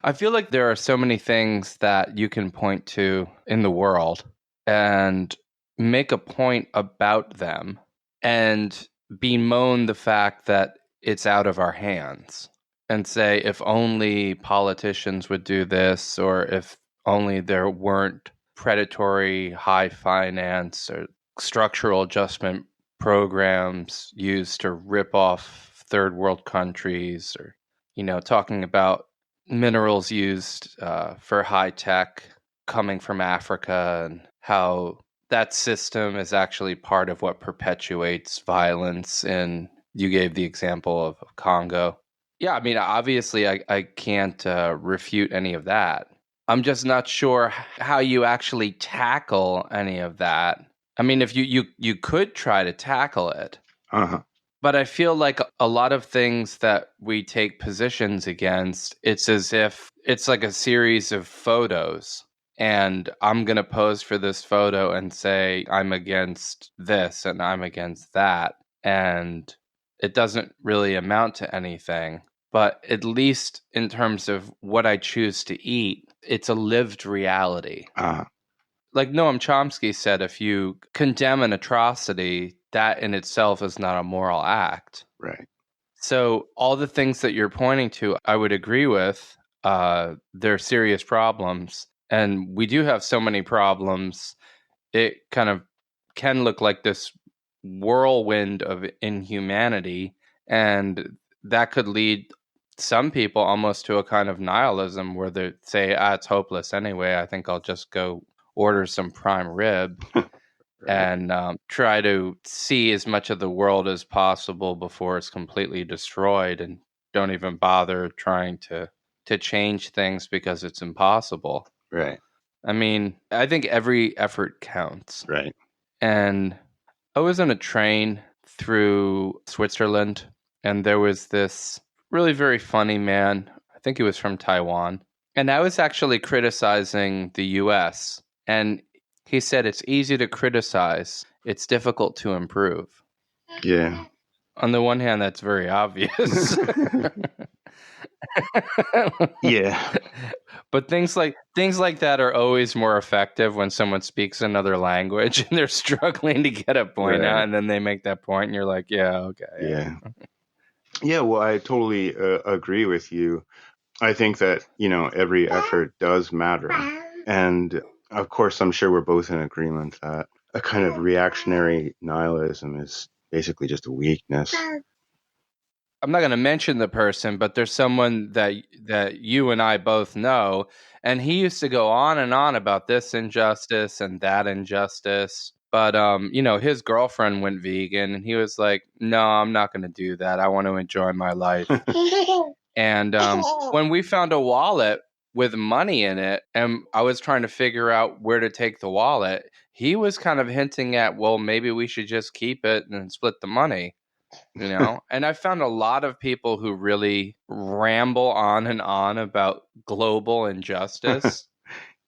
I feel like there are so many things that you can point to in the world and make a point about them and bemoan the fact that it's out of our hands and say, if only politicians would do this, or if only there weren't predatory high finance or structural adjustment programs used to rip off third world countries, or, talking about minerals used for high tech coming from Africa and how that system is actually part of what perpetuates violence. And you gave the example of Congo. Yeah, I mean, obviously, I can't refute any of that. I'm just not sure how you actually tackle any of that. I mean, if you could try to tackle it, Uh-huh. but I feel like a lot of things that we take positions against, it's as if it's like a series of photos. And I'm going to pose for this photo and say, I'm against this and I'm against that. And it doesn't really amount to anything. But at least in terms of what I choose to eat, it's a lived reality. Uh-huh. Like Noam Chomsky said, if you condemn an atrocity, that in itself is not a moral act. Right. So all the things that you're pointing to, I would agree with. They're serious problems. And we do have so many problems. It kind of can look like this whirlwind of inhumanity. And that could lead some people almost to a kind of nihilism where they say, it's hopeless anyway. I think I'll just go order some prime rib. Right. And try to see as much of the world as possible before it's completely destroyed, and don't even bother trying to change things because it's impossible. Right. I mean, I think every effort counts. Right. And I was on a train through Switzerland, and there was this really very funny man. I think he was from Taiwan. And I was actually criticizing the US. And he said it's easy to criticize, it's difficult to improve. Yeah. On the one hand, that's very obvious. Yeah. But things like that are always more effective when someone speaks another language and they're struggling to get a point out, and then they make that point and you're like, yeah, okay. Yeah. Yeah, well, I totally agree with you. I think that, every effort does matter. And of course, I'm sure we're both in agreement that a kind of reactionary nihilism is basically just a weakness. I'm not going to mention the person, but there's someone that you and I both know, and he used to go on and on about this injustice and that injustice. But his girlfriend went vegan, and he was like, "No, I'm not going to do that. I want to enjoy my life." And when we found a wallet with money in it, and I was trying to figure out where to take the wallet, he was kind of hinting at, well, maybe we should just keep it and split the money. And I found a lot of people who really ramble on and on about global injustice.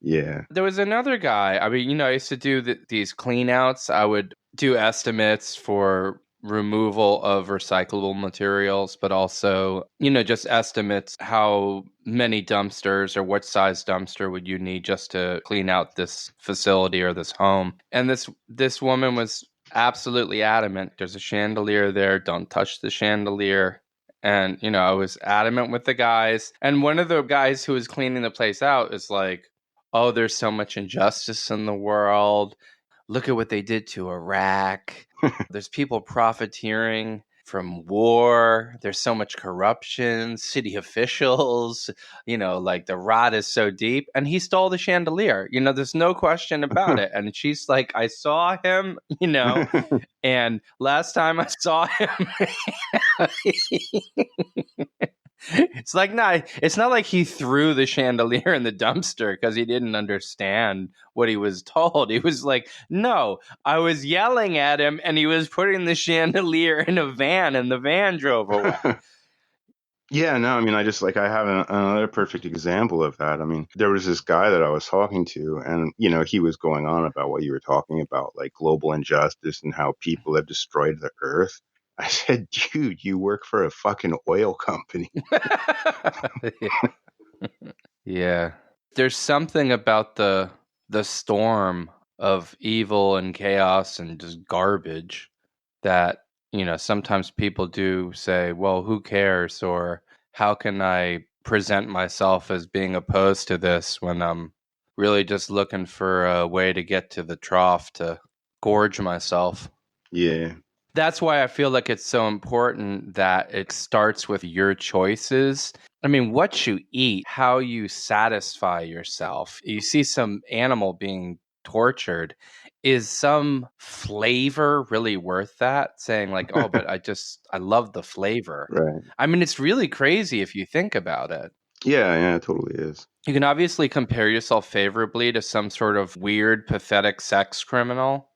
Yeah. There was another guy. I mean, I used to do these clean outs. I would do estimates for removal of recyclable materials, but also, just estimates how many dumpsters or what size dumpster would you need just to clean out this facility or this home. And this woman was absolutely adamant. There's a chandelier there. Don't touch the chandelier. And, I was adamant with the guys. And one of the guys who was cleaning the place out is like, oh, there's so much injustice in the world. Look at what they did to Iraq. There's people profiteering from war. There's so much corruption, city officials, like the rot is so deep. And he stole the chandelier. There's no question about it. And she's like, I saw him, and last time I saw him, it's like, nah, it's not like he threw the chandelier in the dumpster because he didn't understand what he was told. He was like, no, I was yelling at him and he was putting the chandelier in a van and the van drove away. Yeah, no, I mean, I have another perfect example of that. I mean, there was this guy that I was talking to, and, he was going on about what you were talking about, like global injustice and how people have destroyed the earth. I said, dude, you work for a fucking oil company. Yeah. There's something about the storm of evil and chaos and just garbage that, sometimes people do say, well, who cares? Or how can I present myself as being opposed to this when I'm really just looking for a way to get to the trough to gorge myself? Yeah. That's why I feel like it's so important that it starts with your choices. I mean, what you eat, how you satisfy yourself. You see some animal being tortured. Is some flavor really worth that? Saying like, oh, but I love the flavor. Right. I mean, it's really crazy if you think about it. Yeah, it totally is. You can obviously compare yourself favorably to some sort of weird, pathetic sex criminal.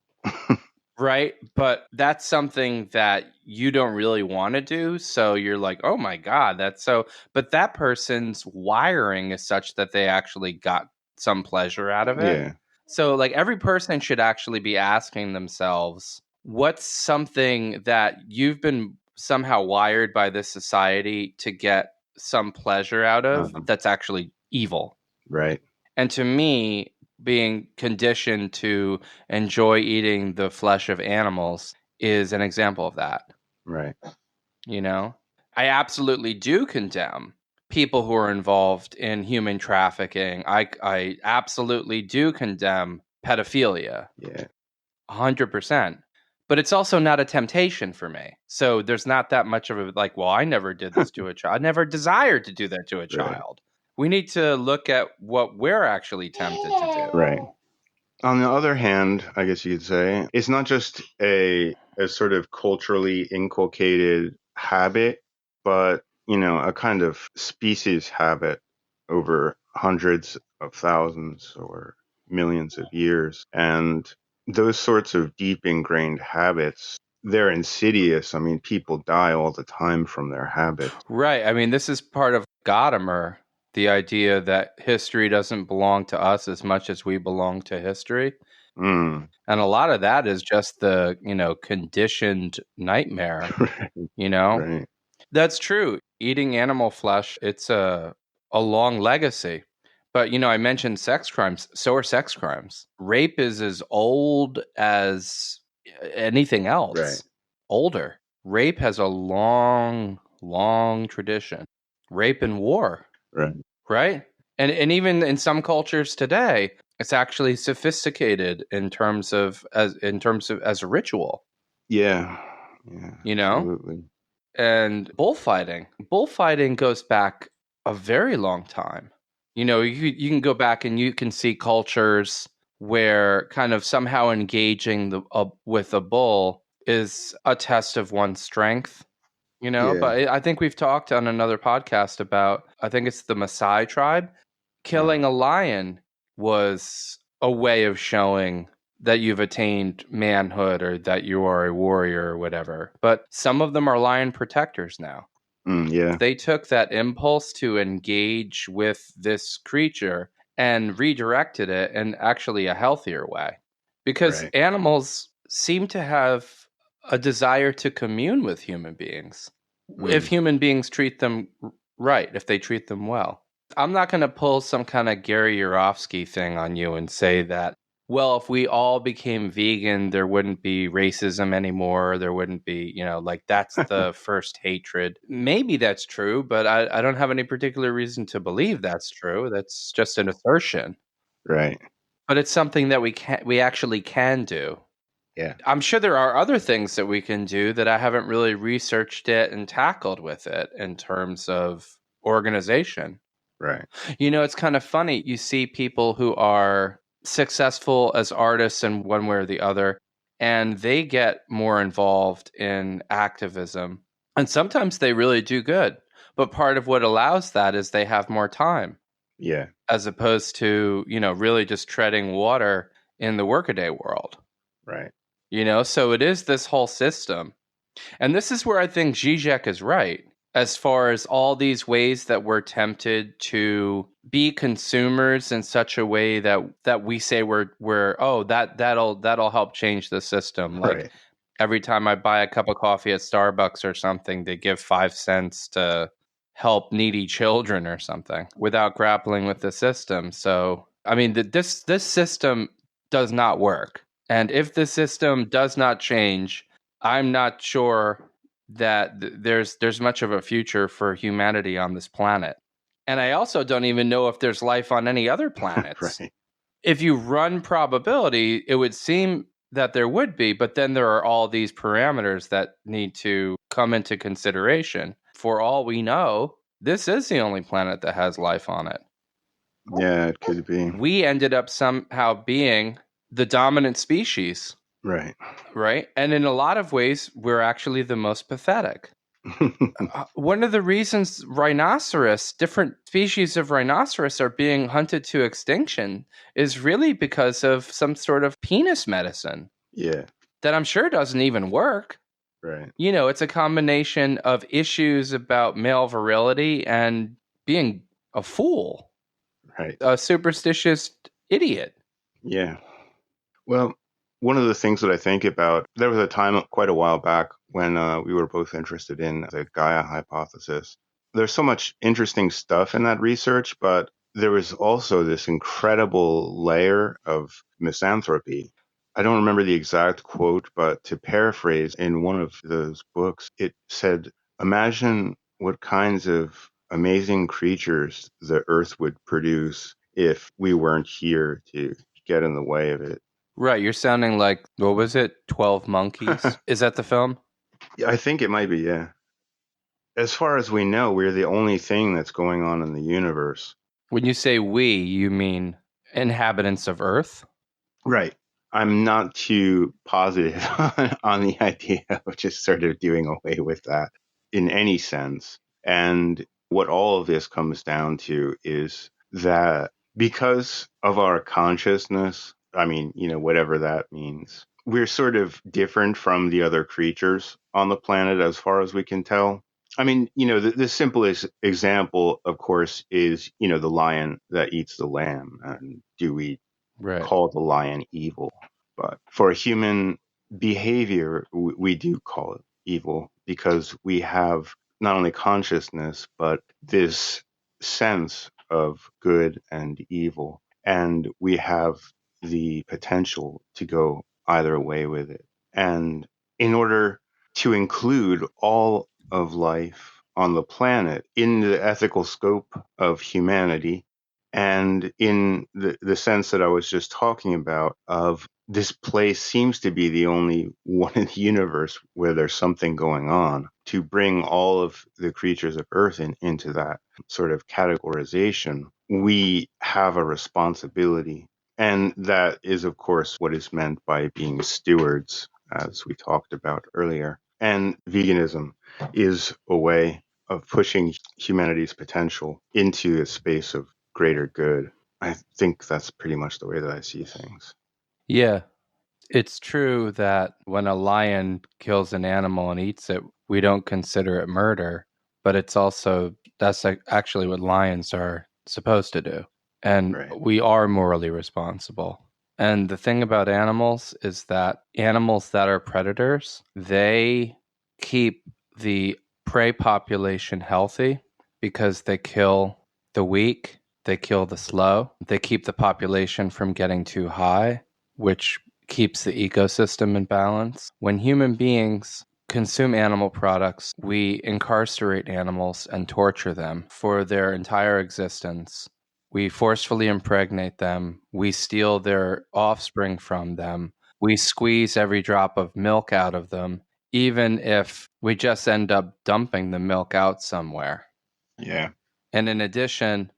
Right. But that's something that you don't really want to do. So you're like, oh my God, that's so. But that person's wiring is such that they actually got some pleasure out of it. Yeah. So, like, every person should actually be asking themselves, what's something that you've been somehow wired by this society to get some pleasure out of that's actually evil? Right. And to me, being conditioned to enjoy eating the flesh of animals is an example of that. Right. I absolutely do condemn people who are involved in human trafficking. I absolutely do condemn pedophilia. Yeah. 100%. But it's also not a temptation for me. So there's not that much of a like, well, I never did this to a child. I never desired to do that to a child. We need to look at what we're actually tempted to do. Right. On the other hand, I guess you could say, it's not just a sort of culturally inculcated habit, but, a kind of species habit over hundreds of thousands or millions of years. And those sorts of deep ingrained habits, they're insidious. I mean, people die all the time from their habits. Right. I mean, this is part of Gadamer, the idea that history doesn't belong to us as much as we belong to history. Mm. And a lot of that is just the, conditioned nightmare, Right. That's true. Eating animal flesh, it's a long legacy. But, I mentioned sex crimes. So are sex crimes. Rape is as old as anything else. Right. Older. Rape has a long, long tradition. Rape and war. Right. Right? And even in some cultures today, it's actually sophisticated in terms of as a ritual. Yeah. Absolutely. And bullfighting. Bullfighting goes back a very long time. You can go back and you can see cultures where kind of somehow engaging with a bull is a test of one's strength, Yeah. But I think we've talked on another podcast about, I think it's the Maasai tribe. Uh, Killing a lion was a way of showing that you've attained manhood or that you are a warrior or whatever. But some of them are lion protectors now. yeah. They took that impulse to engage with this creature and redirected it in actually a healthier way. Because Right. animals seem to have a desire to commune with human beings if Mm, human beings treat them right, if they treat them well. I'm not going to pull some kind of Gary Yourofsky thing on you and say that, well, if we all became vegan, there wouldn't be racism anymore. There wouldn't be, like that's the first hatred. Maybe that's true, but I don't have any particular reason to believe that's true. That's just an assertion. right. But it's something that we actually can do. Yeah. I'm sure there are other things that we can do that I haven't really researched it and tackled with it in terms of organization. Right. It's kind of funny. You see people who are successful as artists in one way or the other, and they get more involved in activism. And sometimes they really do good. But part of what allows that is they have more time Yeah. as opposed to, really just treading water in the workaday world. Right. So it is this whole system. And this is where I think Zizek is right, as far as all these ways that we're tempted to be consumers in such a way that we say that'll help change the system. Like Right. every time I buy a cup of coffee at Starbucks or something, they give 5 cents to help needy children or something without grappling with the system. So I mean, this system does not work. And if the system does not change, I'm not sure that there's much of a future for humanity on this planet. And I also don't even know if there's life on any other planets. Right. If you run probability, it would seem that there would be, but then there are all these parameters that need to come into consideration. For all we know, this is the only planet that has life on it. Yeah, it could be. We ended up somehow being the dominant species, Right. right? And in a lot of ways, we're actually the most pathetic. One of the reasons different species of rhinoceros are being hunted to extinction is really because of some sort of penis medicine Yeah. that I'm sure doesn't even work. Right. It's a combination of issues about male virility and being a fool, Right. a superstitious idiot. Yeah. Well, one of the things that I think about, there was a time quite a while back when we were both interested in the Gaia hypothesis. There's so much interesting stuff in that research, but there was also this incredible layer of misanthropy. I don't remember the exact quote, but to paraphrase, in one of those books, it said, imagine what kinds of amazing creatures the earth would produce if we weren't here to get in the way of it. Right, you're sounding like, what was it? 12 Monkeys? Is that the film? Yeah, I think it might be, yeah. As far as we know, we're the only thing that's going on in the universe. When you say we, you mean inhabitants of Earth? Right. I'm not too positive on the idea of just sort of doing away with that in any sense. And what all of this comes down to is that because of our consciousness, I mean, whatever that means, we're sort of different from the other creatures on the planet as far as we can tell. I mean, the simplest example, of course, is, the lion that eats the lamb. And do we Right. call the lion evil? But for human behavior, we do call it evil because we have not only consciousness, but this sense of good and evil. And we have the potential to go either way with it. And in order to include all of life on the planet in the ethical scope of humanity, and in the sense that I was just talking about, of this place seems to be the only one in the universe where there's something going on, to bring all of the creatures of Earth into that sort of categorization, we have a responsibility. And that is, of course, what is meant by being stewards, as we talked about earlier. And veganism is a way of pushing humanity's potential into a space of greater good. I think that's pretty much the way that I see things. Yeah, it's true that when a lion kills an animal and eats it, we don't consider it murder, but it's also that's actually what lions are supposed to do. And Right. we are morally responsible. And the thing about animals is that animals that are predators, they keep the prey population healthy because they kill the weak, they kill the slow, they keep the population from getting too high, which keeps the ecosystem in balance. When human beings consume animal products, we incarcerate animals and torture them for their entire existence. We forcefully impregnate them. We steal their offspring from them. We squeeze every drop of milk out of them, even if we just end up dumping the milk out somewhere. Yeah. And in addition,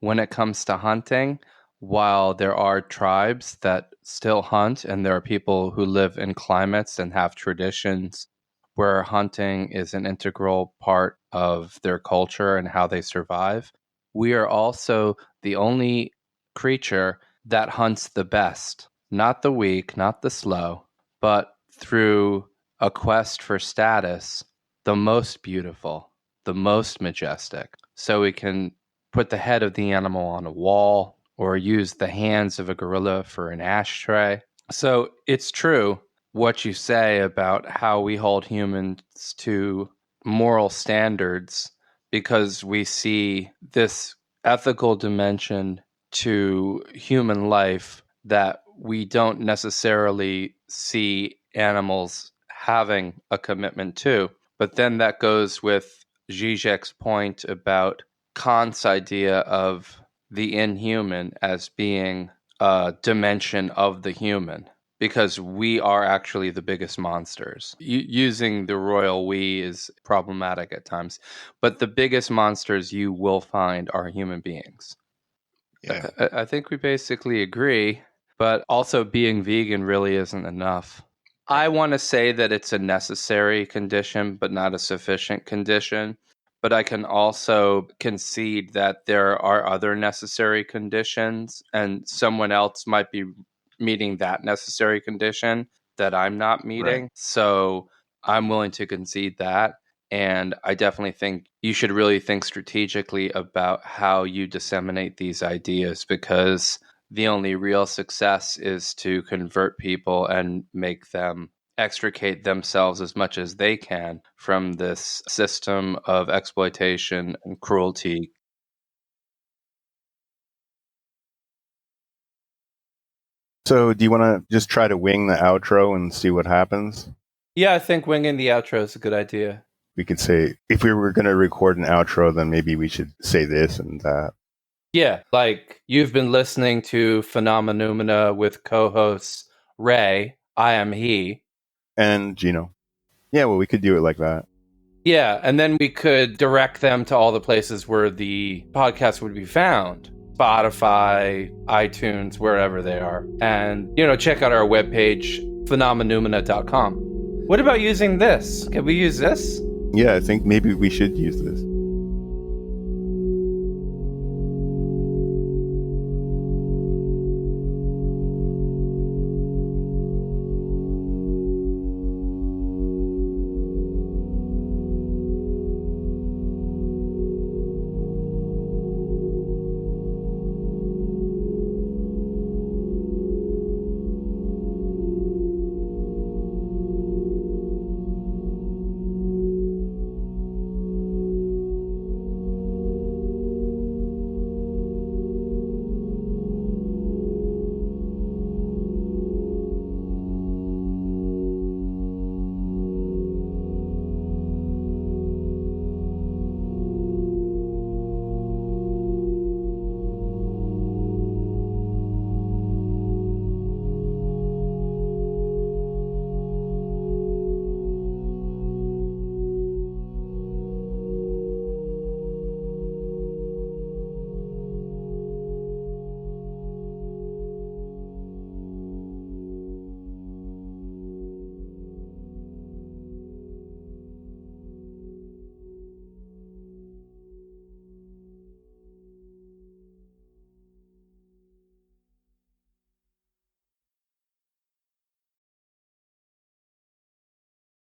when it comes to hunting, while there are tribes that still hunt and there are people who live in climates and have traditions where hunting is an integral part of their culture and how they survive, we are also the only creature that hunts the best, not the weak, not the slow, but through a quest for status, the most beautiful, the most majestic. So we can put the head of the animal on a wall or use the hands of a gorilla for an ashtray. So it's true what you say about how we hold humans to moral standards because we see this ethical dimension to human life that we don't necessarily see animals having a commitment to. But then that goes with Zizek's point about Kant's idea of the inhuman as being a dimension of the human, because we are actually the biggest monsters. Using the royal we is problematic at times, but the biggest monsters you will find are human beings. Yeah. I think we basically agree, but also being vegan really isn't enough. I want to say that it's a necessary condition, but not a sufficient condition. But I can also concede that there are other necessary conditions, and someone else might be meeting that necessary condition that I'm not meeting. Right. So I'm willing to concede that. And I definitely think you should really think strategically about how you disseminate these ideas, because the only real success is to convert people and make them extricate themselves as much as they can from this system of exploitation and cruelty. So, do you want to just try to wing the outro and see what happens? Yeah, I think winging the outro is a good idea. We could say, if we were going to record an outro, then maybe we should say this and that. Yeah, like you've been listening to Phenomenoumena with co-hosts Ray, I am he. And Gino. Yeah, well, we could do it like that. Yeah, and then we could direct them to all the places where the podcast would be found. Spotify, iTunes, wherever they are. And, check out our webpage, Phenomenoumena.com. What about using this? Can we use this? Yeah, I think maybe we should use this.